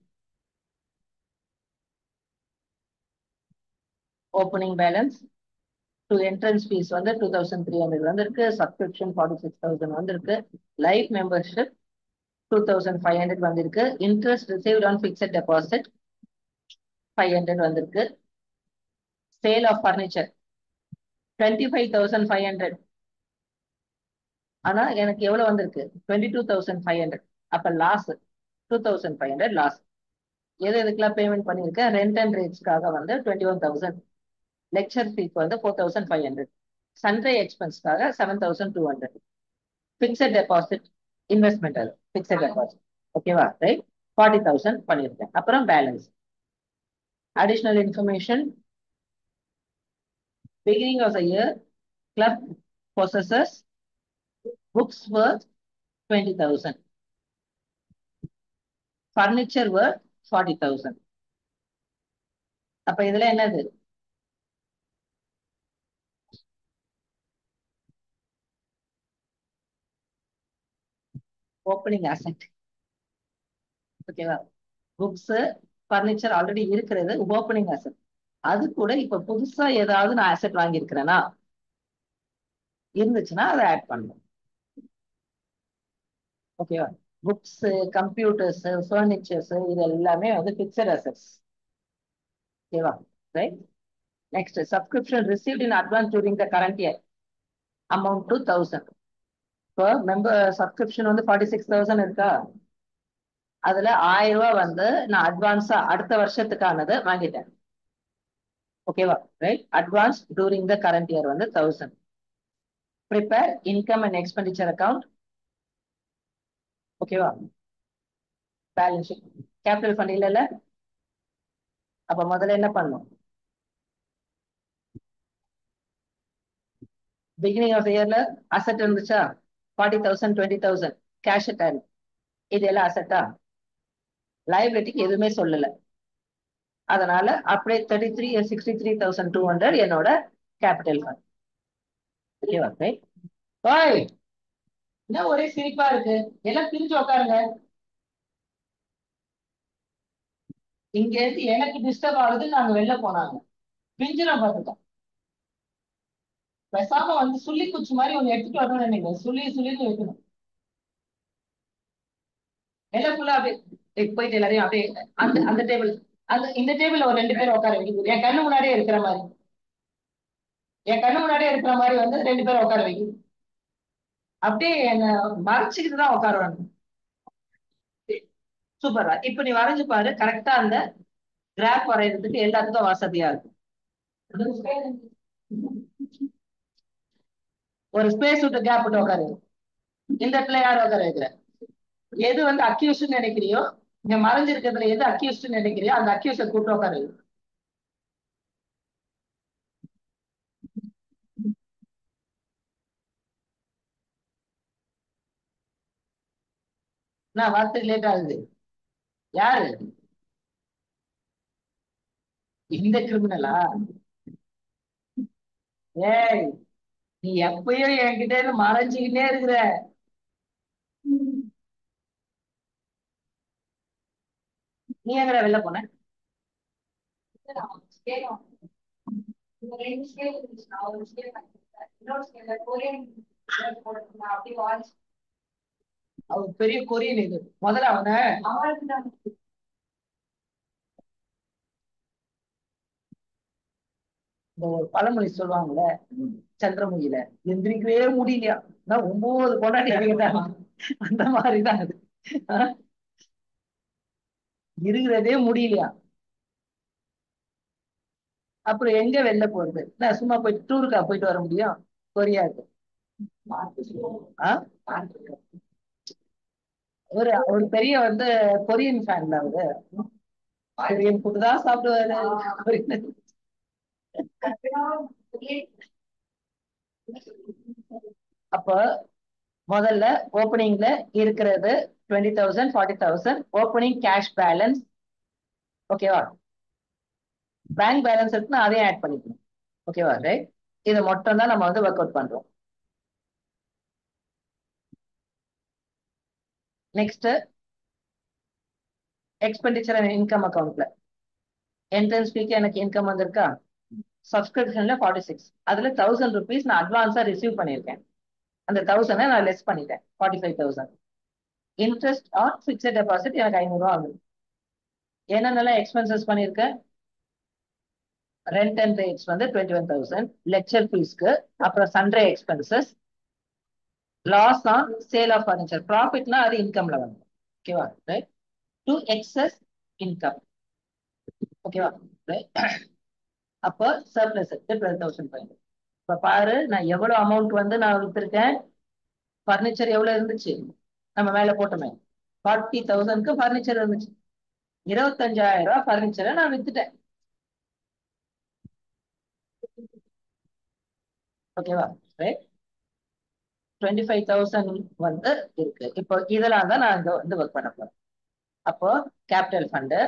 Speaker 1: opening balance to entrance fees வந்து 2300 வந்திருக்கு. சப்ஸ்கிரிப்ஷன் 46,000 வந்திருக்கு. லைஃப் மெம்பர்ஷிப் 2,500 வந்திருக்கு. Interest received on fixed deposit 500 வந்திருக்கு. Sale of furniture 25,500. ஆனா எனக்கு எவ்வளவு வந்திருக்கு? 22,500. அப்ப லாஸ் 2,500 லாஸ். எது எதுக்கெல்லாம் பேமெண்ட் பண்ணியிருக்கேன்? ரெண்ட் அண்ட் ரேட்ஸ்க்காக வந்து 21,000, லெக்சர் ஃபீக்கு வந்து 4,500, சன்ட்ரை எக்ஸ்பென்ஸ்க்காக 7,200, பிக்சட் டெபாசிட் இன்வெஸ்ட்மெண்ட், அது பிக்சட் டெபாசிட். ஓகேவா? ரைட். 40,000 பண்ணியிருக்கேன். அப்புறம் balance additional information. Beginning of the year, club possesses books worth 20,000, furniture worth 40,000. அப்ப இதுல என்னது? Opening asset. ஓகேவா? புக்ஸ், பர்னிச்சர் ஆல்ரெடி இருக்கிறது ஓப்பனிங் அசெட். அது கூட இப்ப புதுசா ஏதாவது நான் அசெட் வாங்கியிருக்கிறேன்னா இருந்துச்சுன்னா அதை ஆட் பண்ணணும். ஓகேவா? புக்ஸ், கம்ப்யூட்டர்ஸ், ஃபர்னிச்சர்ஸ் இது எல்லாமே வந்து பிக்சட் அசெட்ஸ். ஓகேவா? Right. Next, subscription received in advance during the current year amount to 1,000. இப்போ மெம்பர் சப்ஸ்கிரிப்ஷன் வந்து 46,000 இருக்கா? அதுல 1000 ரூபாய் வந்து நான் அட்வான்ஸா அடுத்த வருஷத்துக்கானது வாங்கிட்டேன். ஓகேவா? Right. Advance during the current year வந்து 1,000. Prepare income and expenditure account. ஓகேவா? Balance sheet. கேபிட்டல் ஃபண்ட் இல்ல. அப்ப முதல்ல என்ன பண்ணும்? பிகினிங் ஆஃப் இயர்ல அசெட் இருந்துச்சா? 40,000, 20,000 கேஷ் டைம். இது எல்லாம் அசெட்டா? லைபிலிட்டிக்கு எதுவுமே சொல்லல. அதனால அப்படியே 63,200 என்னோட கேபிட்டல் ஃபண்ட். ஓகேவா? ஓய், என்ன ஒரே சிரிப்பா இருக்கு? எல்லாம் பிரிஞ்சு உட்காருங்க. இங்க இருந்து எனக்கு டிஸ்டர்ப் ஆகுது, நாங்க வெளில போனாங்க பிஞ்சிரம் பார்த்துட்டோம். பேசாம வந்து சுள்ளி குச்சி மாதிரி ஒண்ணு எடுத்துட்டு வரணும்னு நினைக்கிறேன். சுள்ளி சுள்ளின்னு வைக்கணும். எல்லாம் ஃபுல்லா அப்படியே போயிட்டு எல்லாரையும் அப்படியே அந்த அந்த டேபிள், அந்த இந்த டேபிள்ல ஒரு 2 பேர் உட்கார வைக்கும். என் கண்ணு முன்னாடியே இருக்கிற மாதிரி, என் கண்ணு முன்னாடியே இருக்கிற மாதிரி வந்து 2 பேர் உட்கார வைக்கும். அப்படியே என்ன மறைச்சுக்கிட்டு தான் உட்காருவாங்க. சூப்பரா. இப்ப நீ வரைஞ்சு பாரு. கரெக்டா அந்த கிராஃப் வரைகிறதுக்கு எல்லாத்துக்கும் வசதியா இருக்கும். ஒரு ஸ்பேஸ் விட்டு கேப் விட்டு உட்காரு. இந்த இடத்துல யார் உட்கார வைக்கிற? எது வந்து அக்யூஸ்ட் நினைக்கிறியோ, இங்க மறைஞ்சிருக்கிறதுல எது அக்யூஸ்ட் நினைக்கிறியோ அந்த அக்யூஸ்ட கூப்பிட்டு உட்காரு. நான் வரத்துக்கு லேட் ஆகுது. யாரு? இந்த கிரிமினலா? ஏய், நீ எப்பயும் என்கிட்ட இருந்து மறைஞ்சுக்கிட்டே இருக்கிற. நீ எங்கடா வெளில போன? அவன் பெரிய கொரியன். இது முதல்ல அவனை இந்த ஒரு பழமொழி சொல்லுவாங்கல்ல, சந்திரமுகில எந்திரிக்கவே முடியலையா, நான் 9 கொண்டாடி அடிக்கிறாங்க. அந்த மாதிரிதான் அது. ஆஹ், இருக்கிறதே முடியலையா. அப்புறம் எங்க வெளில போறது? நான் சும்மா போயிட்டு டூருக்கா போயிட்டு வர முடியும்? கொரியாவுக்கு. ஆஹ்? ஒரு ஒரு பெரிய வந்து கொரியன் ஃபேன்ல அவரு. கொரியன் ஃபுட் தான் சாப்பிடுவாரு. கொரியன். அப்ப முதல்ல ஓப்பனிங்ல இருக்கிறது 20,000, 40,000 ஓப்பனிங் கேஷ் பேலன்ஸ். ஓகேவா? பேங்க் பேலன்ஸ் இருக்குன்னா அதையும் ஆட் பண்ணிக்கணும். ஓகேவா? ரைட். இது மட்டும் தான் நம்ம வந்து ஒர்க் அவுட் பண்றோம். நெக்ஸ்ட், எக்ஸ்பெண்டிச்சர் அண்ட் இன்கம் அக்கௌண்ட்ல என்ட்ரன்ஸ் ஃபீக்கு எனக்கு இன்கம் வந்திருக்கா? சப்ஸ்கிரிப்ஷன்ல 46, அதுல 1,000 rupees நான் அட்வான்ஸா ரிசீவ் பண்ணியிருக்கேன். அந்த 1,000 நான் லெஸ் பண்ணிட்டேன். 45,000. இன்ட்ரெஸ்ட் ஆன் பிக்சட் டெபாசிட் எனக்கு 500 ரூபா ஆகுது. என்னென்னலாம் எக்ஸ்பென்சஸ் பண்ணியிருக்கேன்? ரெண்ட் அண்ட் ரேட்ஸ் வந்து 21,000, லெக்சர் ஃபீஸ்க்கு, அப்புறம் sundry expenses, loss on sale of furniture. ப்ராஃபிட்னா அது இன்கம்ல வந்து. ஓகேவா? ரைட். To excess income. ஓகேவா? அப்போ சர்ப்ளஸ் 12,500. இப்ப பாரு, நான் எவ்வளவு அமௌண்ட் வந்து நான் வித்திருக்கேன். பர்னிச்சர் எவ்வளவு இருந்துச்சு, நம்ம மேல போட்டோமே, 40,000க்கு பர்னிச்சர் இருந்துச்சு. 25,000 பர்னிச்சரை நான் வித்துட்டேன். ஓகேவா? ரைட். 25,000 வந்து இருக்கு. இப்போ இதெல்லாம் தான் நான் இங்க வந்து ஒர்க் பண்ண போறேன். அப்போ capital fund,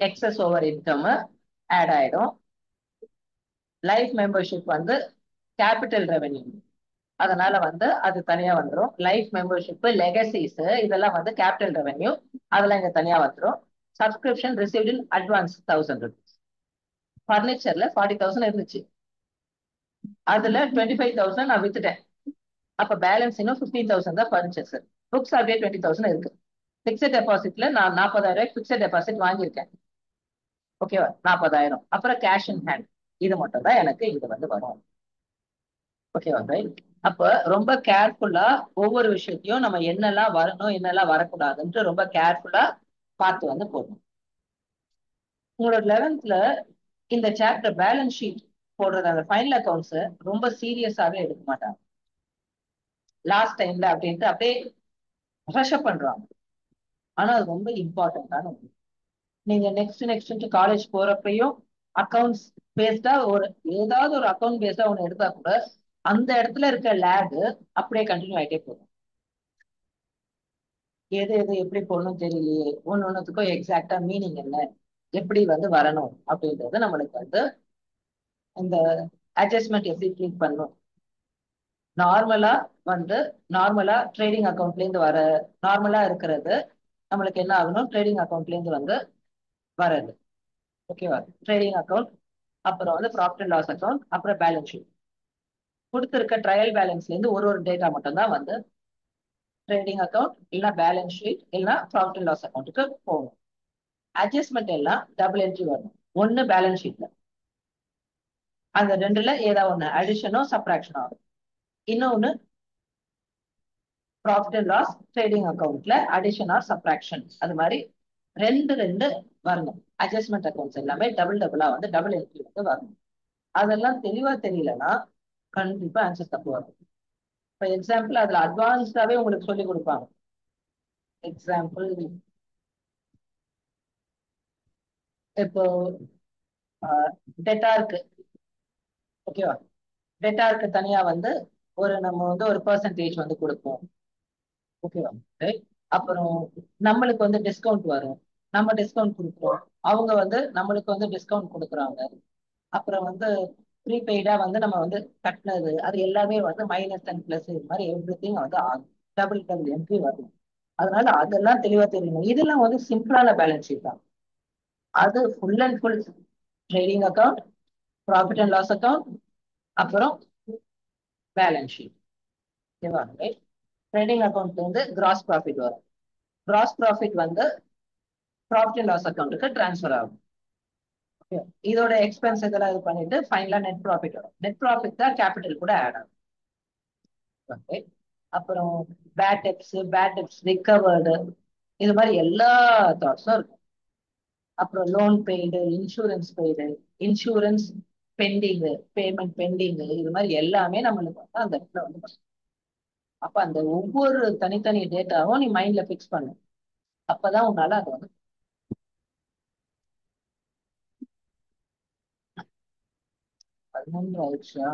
Speaker 1: excess over income add ஆயிடும். லைஃப் மெம்பர்ஷிப் வந்து கேபிட்டல் ரெவென்யூ, அதனால வந்து அது தனியா வந்துடும். லைஃப் மெம்பர்ஷிப், லெகசிஸ் இதெல்லாம் வந்து கேபிட்டல் ரெவென்யூ, அதெல்லாம் இங்க தனியா வந்துடும். Subscription received in advance 1,000 rupees. பர்னிச்சர்ல 40,000 இருந்துச்சு, அதுல 25,000 நான் வித்துட்டேன். அப்ப பேலன்ஸ் இன்னும் 15,000 தான் பர்னிச்சர் சார். புக்ஸ் அப்படியே 20,000 இருக்கு. பிக்சட் டெபாசிட்ல நான் 40,000 பிக்சட் டெபாசிட் வாங்கியிருக்கேன். ஓகேவா? 40,000. அப்புறம் கேஷ் இன் ஹேண்ட், இது மட்டும் தான் எனக்கு இது வந்து வரும். ஓகேவா? ரைட். அப்ப ரொம்ப கேர்ஃபுல்லா ஒவ்வொரு விஷயத்தையும் நம்ம என்னெல்லாம் வரணும் என்னெல்லாம் வரக்கூடாதுன்ட்டு ரொம்ப கேர்ஃபுல்லா பார்த்து வந்து போடணும். உங்களோட 11th இந்த சாப்டர் பேலன்ஸ் ஷீட் போடுறது, அந்த ஃபைனல் அக்கௌண்ட்ஸ் ரொம்ப சீரியஸாவே எடுக்க மாட்டாங்க. லாஸ்ட் டைம்ல அப்படின்ட்டு அப்படியே ஃப்ரெஷ்அப் பண்றாங்க. ஆனா அது ரொம்ப இம்பார்ட்டன்டான ஒண்ணு. நீங்க நெக்ஸ்ட் காலேஜ் போறப்பையும் அக்கௌண்ட்ஸ் பேஸ்டா ஒரு ஏதாவது ஒரு அக்கௌண்ட் பேஸ்டா ஒண்ணு எடுத்தா கூட அந்த இடத்துல இருக்க லேக் அப்படியே கண்டினியூ ஆயிட்டே போகும். எது எது எப்படி போடணும் தெரியலையே, ஒன்னொன்னுத்துக்கும் எக்ஸாக்டா மீனிங் என்ன, எப்படி வந்து வரணும் அப்படின்றது நம்மளுக்கு வந்து இந்த அட்ஜஸ்ட்மெண்ட் எப்படி ட்ரீட் பண்ணும். நார்மலா வந்து நார்மலா ட்ரேடிங் அக்கௌண்ட்ல இருந்து வர நார்மலா இருக்கிறது நம்மளுக்கு என்ன ஆகணும், ட்ரேடிங் அக்கௌண்ட்ல இருந்து வந்து வர்றது. ஓகேவா? ட்ரேடிங் அக்கௌண்ட், அப்புறம் வந்து ப்ராஃபிட் அண்ட் லாஸ் அக்கௌண்ட், அப்புறம் பேலன்ஸ் ஷீட். கொடுத்துருக்க ட்ரையல் பேலன்ஸ்ல இருந்து ஒரு ஒரு டேட்டா மட்டும் தான் வந்து ட்ரேடிங் அக்கௌண்ட் இல்லைன்னா பேலன்ஸ் ஷீட் இல்லைன்னா ப்ராஃபிட் அண்ட் லாஸ் அக்கௌண்ட்டுக்கு போகும். அட்ஜஸ்ட்மெண்ட் எல்லாம் டபுள் என்ட்ரி வரும். ஒன்னு பேலன்ஸ் ஷீட்ல, அந்த ரெண்டுல ஏதாவது ஒண்ணு அடிஷனோ சப்ராக்ஷனோ ஆகும். இன்னொன்னு ப்ராஃபிட் அண்ட் லாஸ் ட்ரேடிங் அக்கௌண்ட்ல அடிஷன் ஆர் சப்ராக்ஷன், அது மாதிரி ரெண்டு ரெண்டு வரணும். அட்ஜஸ்ட்மெண்ட் அக்கௌண்ட்ஸ் எல்லாமே டபுள் டபுளா வந்து டபுள் என்ட்ரி வந்து வரணும். அதெல்லாம் தெளிவா தெரியலன்னா கண்டிப்பா ஆன்சர் தப்பு வரும். இப்போ எக்ஸாம்பிள் அதுல அட்வான்ஸ்டாவே உங்களுக்கு சொல்லி கொடுப்பாங்க. எக்ஸாம்பிள், இப்போ டெட்டா இருக்கு. ஓகேவா? டெட்டா இருக்கு தனியா வந்து ஒரு நம்ம வந்து ஒரு பெர்சன்டேஜ் வந்து கொடுப்போம். ஓகேவா? ரைட். அப்புறம் நம்மளுக்கு வந்து டிஸ்கவுண்ட் வரும், நம்ம டிஸ்கவுண்ட் கொடுக்குறோம், அவங்க வந்து நம்மளுக்கு வந்து டிஸ்கவுண்ட் கொடுக்குறாங்க. அப்புறம் வந்து ப்ரீபெய்டா வந்து நம்ம வந்து கட்டினது அது எல்லாமே வந்து மைனஸ் அண்ட் பிளஸ் இது மாதிரி எவ்ரி திங் வந்து ஆகும். டபுள் டபுள் என்ட்ரி வரும். அதனால அதெல்லாம் தெளிவா தெரியணும். இதெல்லாம் வந்து சிம்பிளான பேலன்ஸ் ஷீட் தான். அது full and full trading account, profit and loss account, அப்புறம் பேலன்ஸ் ஷீட். ஓகேவா? ரைட். ட்ரேடிங் அக்கௌண்ட்ல இருந்து கிராஸ் ப்ராஃபிட் வரும். கிராஸ் ப்ராஃபிட் வந்து ப்ராஃபிட் அண்ட் லாஸ் அக்கௌண்ட்டுக்கு டிரான்ஸ்ஃபர் ஆகும். இதோட எக்ஸ்பென்ஸ் இதெல்லாம் இது பண்ணிட்டு ஃபைனலா நெட் ப்ராஃபிட் வரும். நெட் ப்ராஃபிட் தான் கேபிட்டல் கூட ஆட் ஆகும். ஓகே. அப்புறம் பேட் டெப்ஸ் ரிகவர்டு, இது மாதிரி எல்லா தாட்ஸும் இருக்கும். அப்புறம் loan paid, insurance paid, insurance pending, payment pending, இது மாதிரி எல்லாமே நம்மளுக்கு வந்து அந்த இடத்துல வந்து வரும். அப்ப அந்த ஒவ்வொரு தனித்தனி டேட்டாவும் நீ மைண்ட்ல பிக்ஸ் பண்ணு. அப்பதான் உன்னால அதை வந்து 11 ஆயிடுச்சா?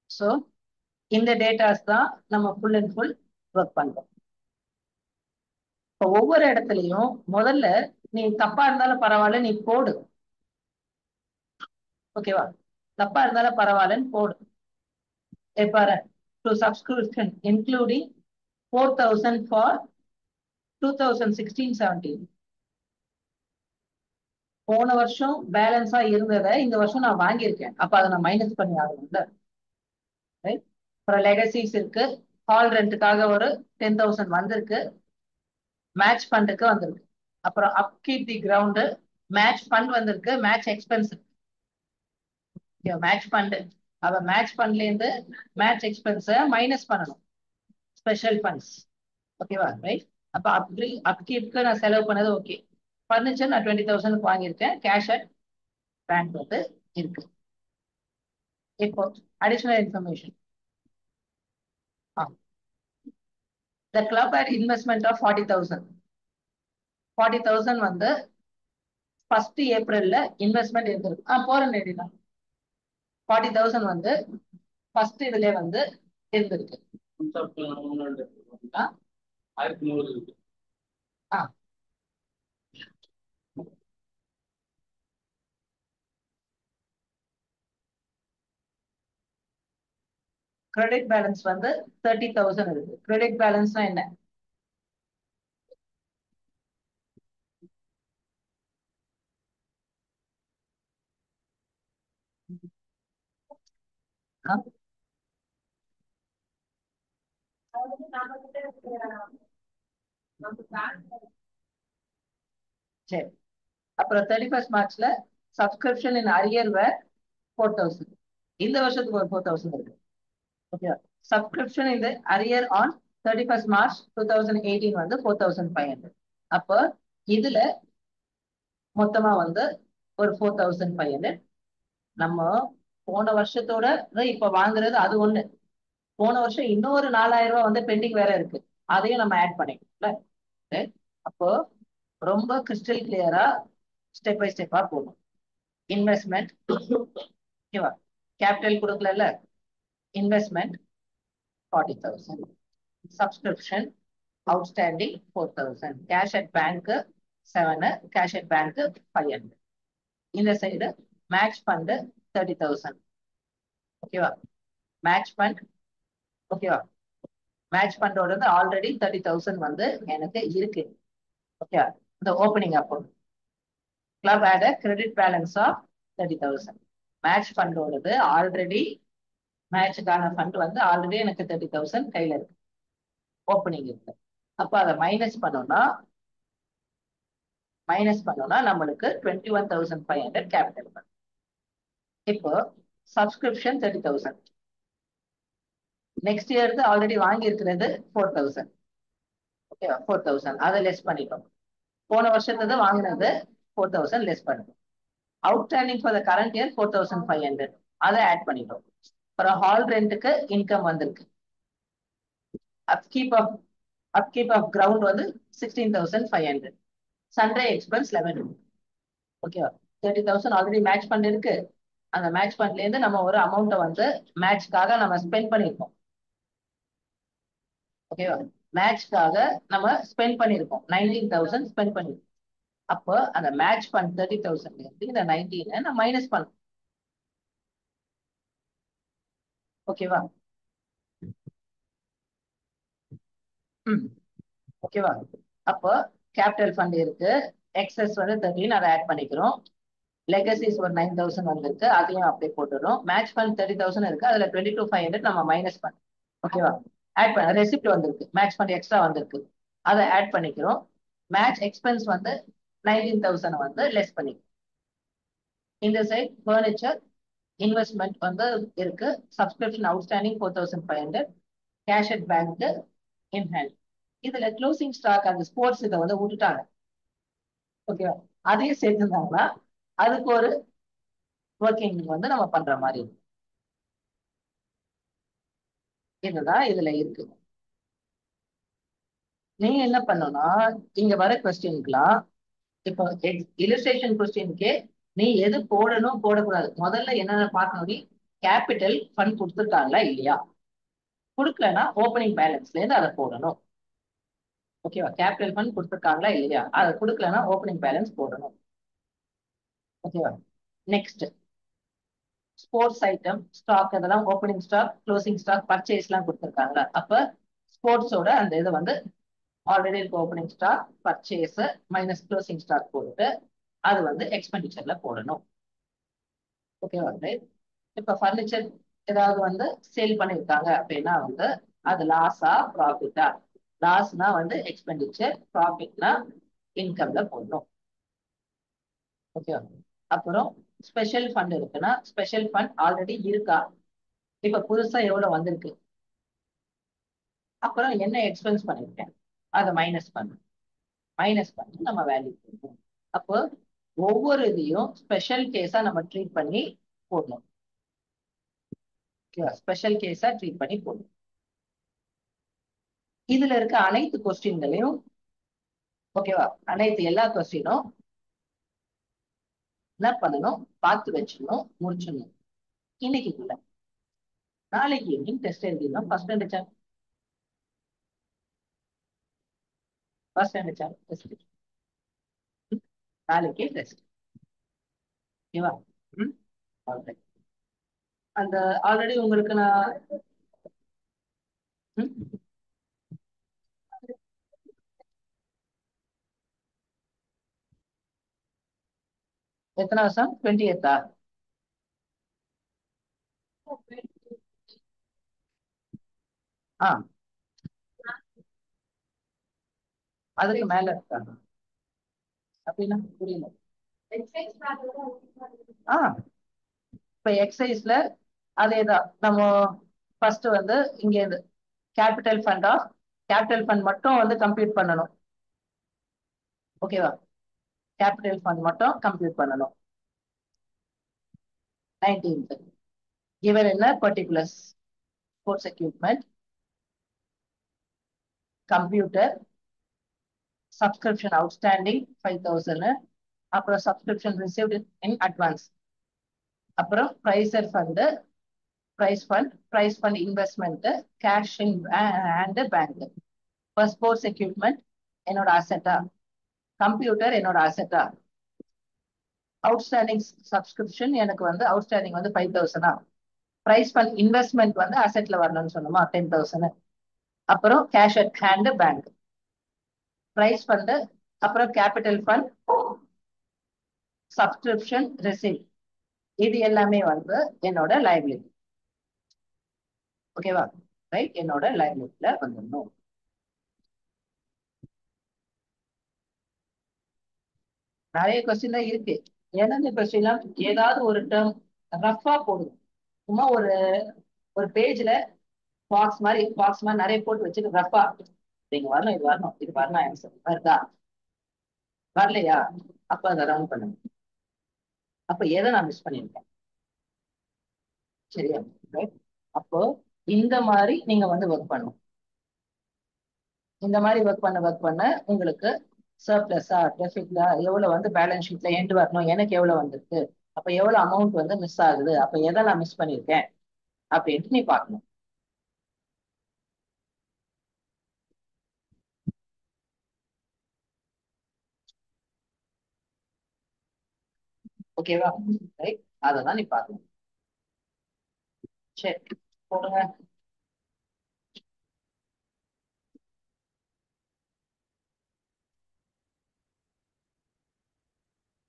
Speaker 1: ஸோ இந்த டேட்டாஸ் தான் நம்ம ஃபுல் அண்ட் ஃபுல் ஒர்க் பண்றோம். இப்போ ஒவ்வொரு இடத்துலையும் முதல்ல நீ தப்பா இருந்தாலும் பரவாயில்ல நீ போடு. ஓகேவா? தப்பா இருந்தாலும் பரவாயில்லன்னு போடு. பாரு, டு சப்ஸ்கிரிப்ஷன் இன்க்ளூடிங் 4,000 ஃபார் 2016-17. போன வருஷம் பேலன்ஸா இருந்ததை இந்த வருஷம் நான் வாங்கியிருக்கேன். அப்ப அதை நான் மைனஸ் பண்ணி ஆகணும்ல. ரைட்? அப்புறம் லெகசிஸ் இருக்கு. ஹால் ரெண்ட்டுக்காக ஒரு 10,000 வந்திருக்கு. மேட்ச் ஃபண்டுக்கு வந்திருக்கு. அப்புறம் அப்கீப் தி கிரவுண்டு மேட்ச் ஃபண்ட் வந்திருக்கு. மேட்ச் எக்ஸ்பென்ஸ் மேட்ச் ஃபண்டு அவ மேட்ச் ஃபண்ட்ல இருந்து மேட்ச் எக்ஸ்பென்ஸ மைனஸ் பண்ணணும். Special funds. ஓகேவா? ரைட்? அப்ப அப்கீப்க்கு நான் செலவு பண்ணது ஓகே. ஃபர்னிச்சர் நான் 20,000 வாங்கியிருக்கேன். கேஷ் அட் பேங்க் வந்து இருக்கு. இப்போ additional information. The club had investment of 40,000. 40,000 வந்து ஃபர்ஸ்ட் ஏப்ரல்ல இன்வெஸ்ட்மெண்ட் இருந்திருக்கு. போறேன் நேடினா 40,000 வந்து ஃபர்ஸ்ட் இதுல வந்து இருந்திருக்கு. கிரெடிட் பேலன்ஸ் வந்து 30,000 இருக்கு. கிரெடிட் பேலன்ஸ்னா என்ன? சரி. அப்புறம் 31st மார்ச்ல சப்ஸ்கிரிப்ஷன் இன் அரியர் வேர் 4,000. இந்த வருஷத்துக்கு ஒரு 4,000 இருக்கு. ஓகே. சப்ஸ்கிரிப்ஷன் இந்த அரியர் ஆன் 31st March 2018 வந்து 4,500. அப்போ இதுல மொத்தமா வந்து ஒரு 4,500. நம்ம போன வருஷத்தோட இப்ப வாங்குறது அது ஒண்ணு. போன வருஷம் இன்னொரு 4,000 ரூபாய் வந்து பெண்டிங் வேற இருக்கு. அதையும் நம்ம ஆட் பண்ணிக்கோம்ல. அப்போ ரொம்ப கிறிஸ்டல் கிளியரா ஸ்டெப் பை ஸ்டெப்பா போகணும். இன்வெஸ்ட்மெண்ட் ஓகேவா? கேபிட்டல் கொடுக்கல. Investment 40,000. Subscription outstanding 4,000. Cash at bank 7. Cash at bank 500. இந்த சைடு மேட்ச் ஃபண்ட் 30,000. ஓகேவா? மேட்ச் ஃபண்ட் ஓகேவா? மேட்ச் ஃபண்டோட ஆல்ரெடி 30,000 வந்து எனக்கு இருக்கு. ஓகே. இந்த ஓப்பனிங் அப்போ club had a credit balance of 30,000. Match ஃபண்டோடது ஆல்ரெடி மேட்சுக்கான ஃபண்ட் வந்து ஆல்ரெடி எனக்கு 30,000 கையில இருக்கு. ஓப்பனிங் இருக்கு. அப்ப அதை மைனஸ் பண்ணோம்னா நம்மளுக்கு 21,500 கேபிட்டல் ஃபண்ட். இப்போ சப்ஸ்கிரிப்ஷன் 30,000. நெக்ஸ்ட் இயருக்கு ஆல்ரெடி வாங்கி இருக்கிறது 4,000. ஓகே. 4,000 அதை லெஸ் பண்ணிட்டோம். போன வருஷத்துல வாங்கினது 4,000 லெஸ் பண்ணிட்டோம். Outstanding for the current year 4,500. அதை ஆட் பண்ணிட்டோம். அப்புறம் ஹால் ரெண்ட்டுக்கு இன்கம் வந்திருக்கு. அப்கீப் ஆஃப் கிரவுண்ட் வந்து 16,500. Sunday expense 11. ஓகேவா? 30,000 ஆல்ரெடி மேட்ச் ஃபண்ட் இருக்கு. அந்த மேட்ச் ஃபண்ட்ல இருந்து நம்ம ஒரு அமௌண்ட்டை வந்து மேட்ச்க்காக நம்ம ஸ்பெண்ட் பண்ணிருக்கோம். ஓகேவா? மேட்ச்க்காக நம்ம ஸ்பெண்ட் பண்ணிருக்கோம். 19,000 ஸ்பெண்ட் பண்ணிருக்கோம். அப்போ அந்த மேட்ச் ஃபண்ட் 30,000 இருந்து இந்த 19 நான் மைனஸ் பண்ணணும். ஓகேவா? ஓகேவா? அப்போ கேபிட்டல் ஃபண்ட் இருக்கு. எக்ஸஸ் வந்து 13 அதை ஆட் பண்ணிக்கிறோம். லெகசிஸ் ஒரு 9,000 வந்திருக்கு. அதையும் அப்படியே போட்டுடும். மேட்ச் ஃபண்ட் 30,000 இருக்கு. அதுல 22,500 நம்ம மைனஸ் பண்ண. ஓகேவா? ஆட் பண்ண ரெசிப்ட் வந்திருக்கு. மேட்ச் ஃபண்ட் எக்ஸ்ட்ரா வந்திருக்கு. அதை ஆட் பண்ணிக்கிறோம். மேட்ச் எக்ஸ்பென்ஸ் வந்து 19,000 வந்து லெஸ் பண்ணிக்கிறோம். இந்த சைட் ஃபர்னிச்சர் இன்வெஸ்ட்மெண்ட் வந்து இருக்கு. Subscription outstanding 4,500. Cash at bank in hand. இதுல க்ளோசிங் ஸ்டாக் அந்த ஸ்போர்ட்ஸ் இதை வந்து விட்டுட்டாங்க. ஓகேவா? அதையும் சேர்த்துருந்தாங்கன்னா அதுக்கு ஒரு ஒர்க்கிங் வந்து நம்ம பண்ற மாதிரி இருக்கும். இதுதான் இதுல இருக்கு. நீங்க என்ன பண்ணணும்னா இங்க வர கொஸ்டின்க்குலாம் இப்போ இலிஸ்ட்ரேஷன் கொஸ்டின்கே நீ எது போடணும் போடக்கூடாது முதல்ல என்னென்ன பார்க்கணும். நீ கேபிட்டல் ஃபண்ட் கொடுத்துருக்காங்களா இல்லையா? கொடுக்கலன்னா ஓப்பனிங் பேலன்ஸ்ல இருந்து அதை போடணும். ஓகேவா? கேபிட்டல் ஃபண்ட் கொடுத்துருக்காங்களா இல்லையா, அதை கொடுக்கலன்னா ஓப்பனிங் பேலன்ஸ் போடணும். ஓகேவா? நெக்ஸ்ட் ஸ்போர்ட்ஸ் ஐட்டம் ஸ்டாக், அதெல்லாம் opening stock, closing stock, purchase எல்லாம் கொடுத்துருக்காங்களா, அப்ப ஸ்போர்ட்ஸோட அந்த இது வந்து ஆல்ரெடி இருக்க opening stock purchase minus closing stock போட்டு அது வந்து எக்ஸ்பெண்டிச்சர்ல போடணும். ஓகேவா? இப்ப பர்னிச்சர் ஏதாவது வந்து சேல் பண்ணிருக்காங்க அப்படின்னா வந்து அது லாஸா ப்ராஃபிட்டா? லாஸ்னா வந்து எக்ஸ்பெண்டிச்சர், ப்ராஃபிட்னா இன்கம்ல போடணும். ஓகேவா? அப்புறம் ஸ்பெஷல் ஃபண்ட் இருக்குன்னா ஸ்பெஷல் ஃபண்ட் ஆல்ரெடி இருக்கா, இப்ப புதுசா எவ்வளவு வந்திருக்கு, அப்புறம் என்ன எக்ஸ்பென்ஸ் பண்ணிருக்கேன் அதை மைனஸ் பண்ணணும். மைனஸ் பண்ணி நம்ம வேல்யூ போடணும். அப்போ ஒவ்வொரு இதையும் ஸ்பெஷல் கேஸா நம்ம ட்ரீட் பண்ணி போடணும். ஓகேவா? ஸ்பெஷல் கேஸா ட்ரீட் பண்ணி போடணும். இதுல இருக்க அனைத்து கொஸ்டின்களையும், ஓகேவா, அனைத்து எல்லா கொஸ்டினும் என்ன பண்ணணும், பார்த்து வச்சிடணும், முடிச்சிடணும் இன்னைக்கு இல்ல. நாளைக்கு ஈவினிங் டெஸ்ட் எழுதிடணும். ஃபர்ஸ்ட் ஸ்டாண்டர்ட் டெஸ்ட், நாளைக்கே டெஸ்ட். ஓகேவா? ம். Alright. அந்த ஆல்ரெடி உங்களுக்கு நான் ம், எத்தனை வருஷம்? 28ஆ? ஆ, அதுக்கு மேல இருக்காங்க அப்படின்னா புரியல. ஆ, இப்ப எக்ஸைஸ்ல அதேதான் நம்ம ஃபர்ஸ்ட் வந்து இங்க இருந்து கேபிட்டல் ஃபண்டா, கேபிட்டல் ஃபண்ட் மட்டும் வந்து கம்ப்ளீட் பண்ணணும். ஓகேவா? கேபிட்டல் ஃபண்ட் மட்டும் கம்ப்ளீட் பண்ணணும். 19th given in the particulars, sports equipment, computer, subscription outstanding 5,000, அப்புறம் subscription received in advance, அப்புறம் pricer fund, price fund investment, cash in and bank. For sports equipment என்னோட அசெட்டா, கம்ப்யூட்டர் என்னோட அசெட்டா, அவுட்ஸ்டாண்டிங் சப்ஸ்கிரிப்ஷன் எனக்கு வந்து அவுட்ஸ்டாண்டிங் வந்து 5,000. பிரைஸ் ஃபண்ட் இன்வெஸ்ட்மெண்ட் வந்து அசெட்ல வரணும்னு சொன்னோமா 10,000. அப்புறம் cash at hand bank, prize fund, அப்புறம் கேபிட்டல் ஃபண்ட், சப்ஸ்கிரிப்ஷன் ரிசீவ், இது எல்லாமே வந்து என்னோட லைபிலிட்டி. ஓகேவா? ரைட், என்னோட லைபிலிட்டில வந்துடணும். நிறைய கொஸ்டின் தான் இருக்கு. எந்தெந்த கொஸ்டின்லாம் ஏதாவது ஒரு டேர்ம் ரஃபா போடுங்க. சும்மா ஒரு ஒரு பேஜ்ல பாக்ஸ் மாதிரி நிறைய போட்டு வச்சுட்டு ரஃபா நீங்க வரணும், இது வரணும், இது வரணும், ஆன்சர் வருதா, வரலையா, அப்ப அதை ரன் பண்ணுங்க. அப்ப எதை நான் மிஸ் பண்ணிருக்கேன்? சரியா? Right? அப்போ இந்த மாதிரி நீங்க வந்து ஒர்க் பண்ணணும். இந்த மாதிரி ஒர்க் பண்ண உங்களுக்கு சர்ப்ளஸா டெபிட்டா எவ்வளவு வந்து பேலன்ஸ் ஷீட்ல எண்டு வரணும், எனக்கு எவ்வளவு வந்திருக்கு, அப்ப எவ்வளவு அமௌண்ட் வந்து மிஸ் ஆகுது, அப்ப எதை நான் மிஸ் பண்ணிருக்கேன் அப்படின்ட்டு நீ பார்க்கணும். ஓகேவா? ரைட், அதை தான் நீ பார்க்கணும். சரி, போடுங்க.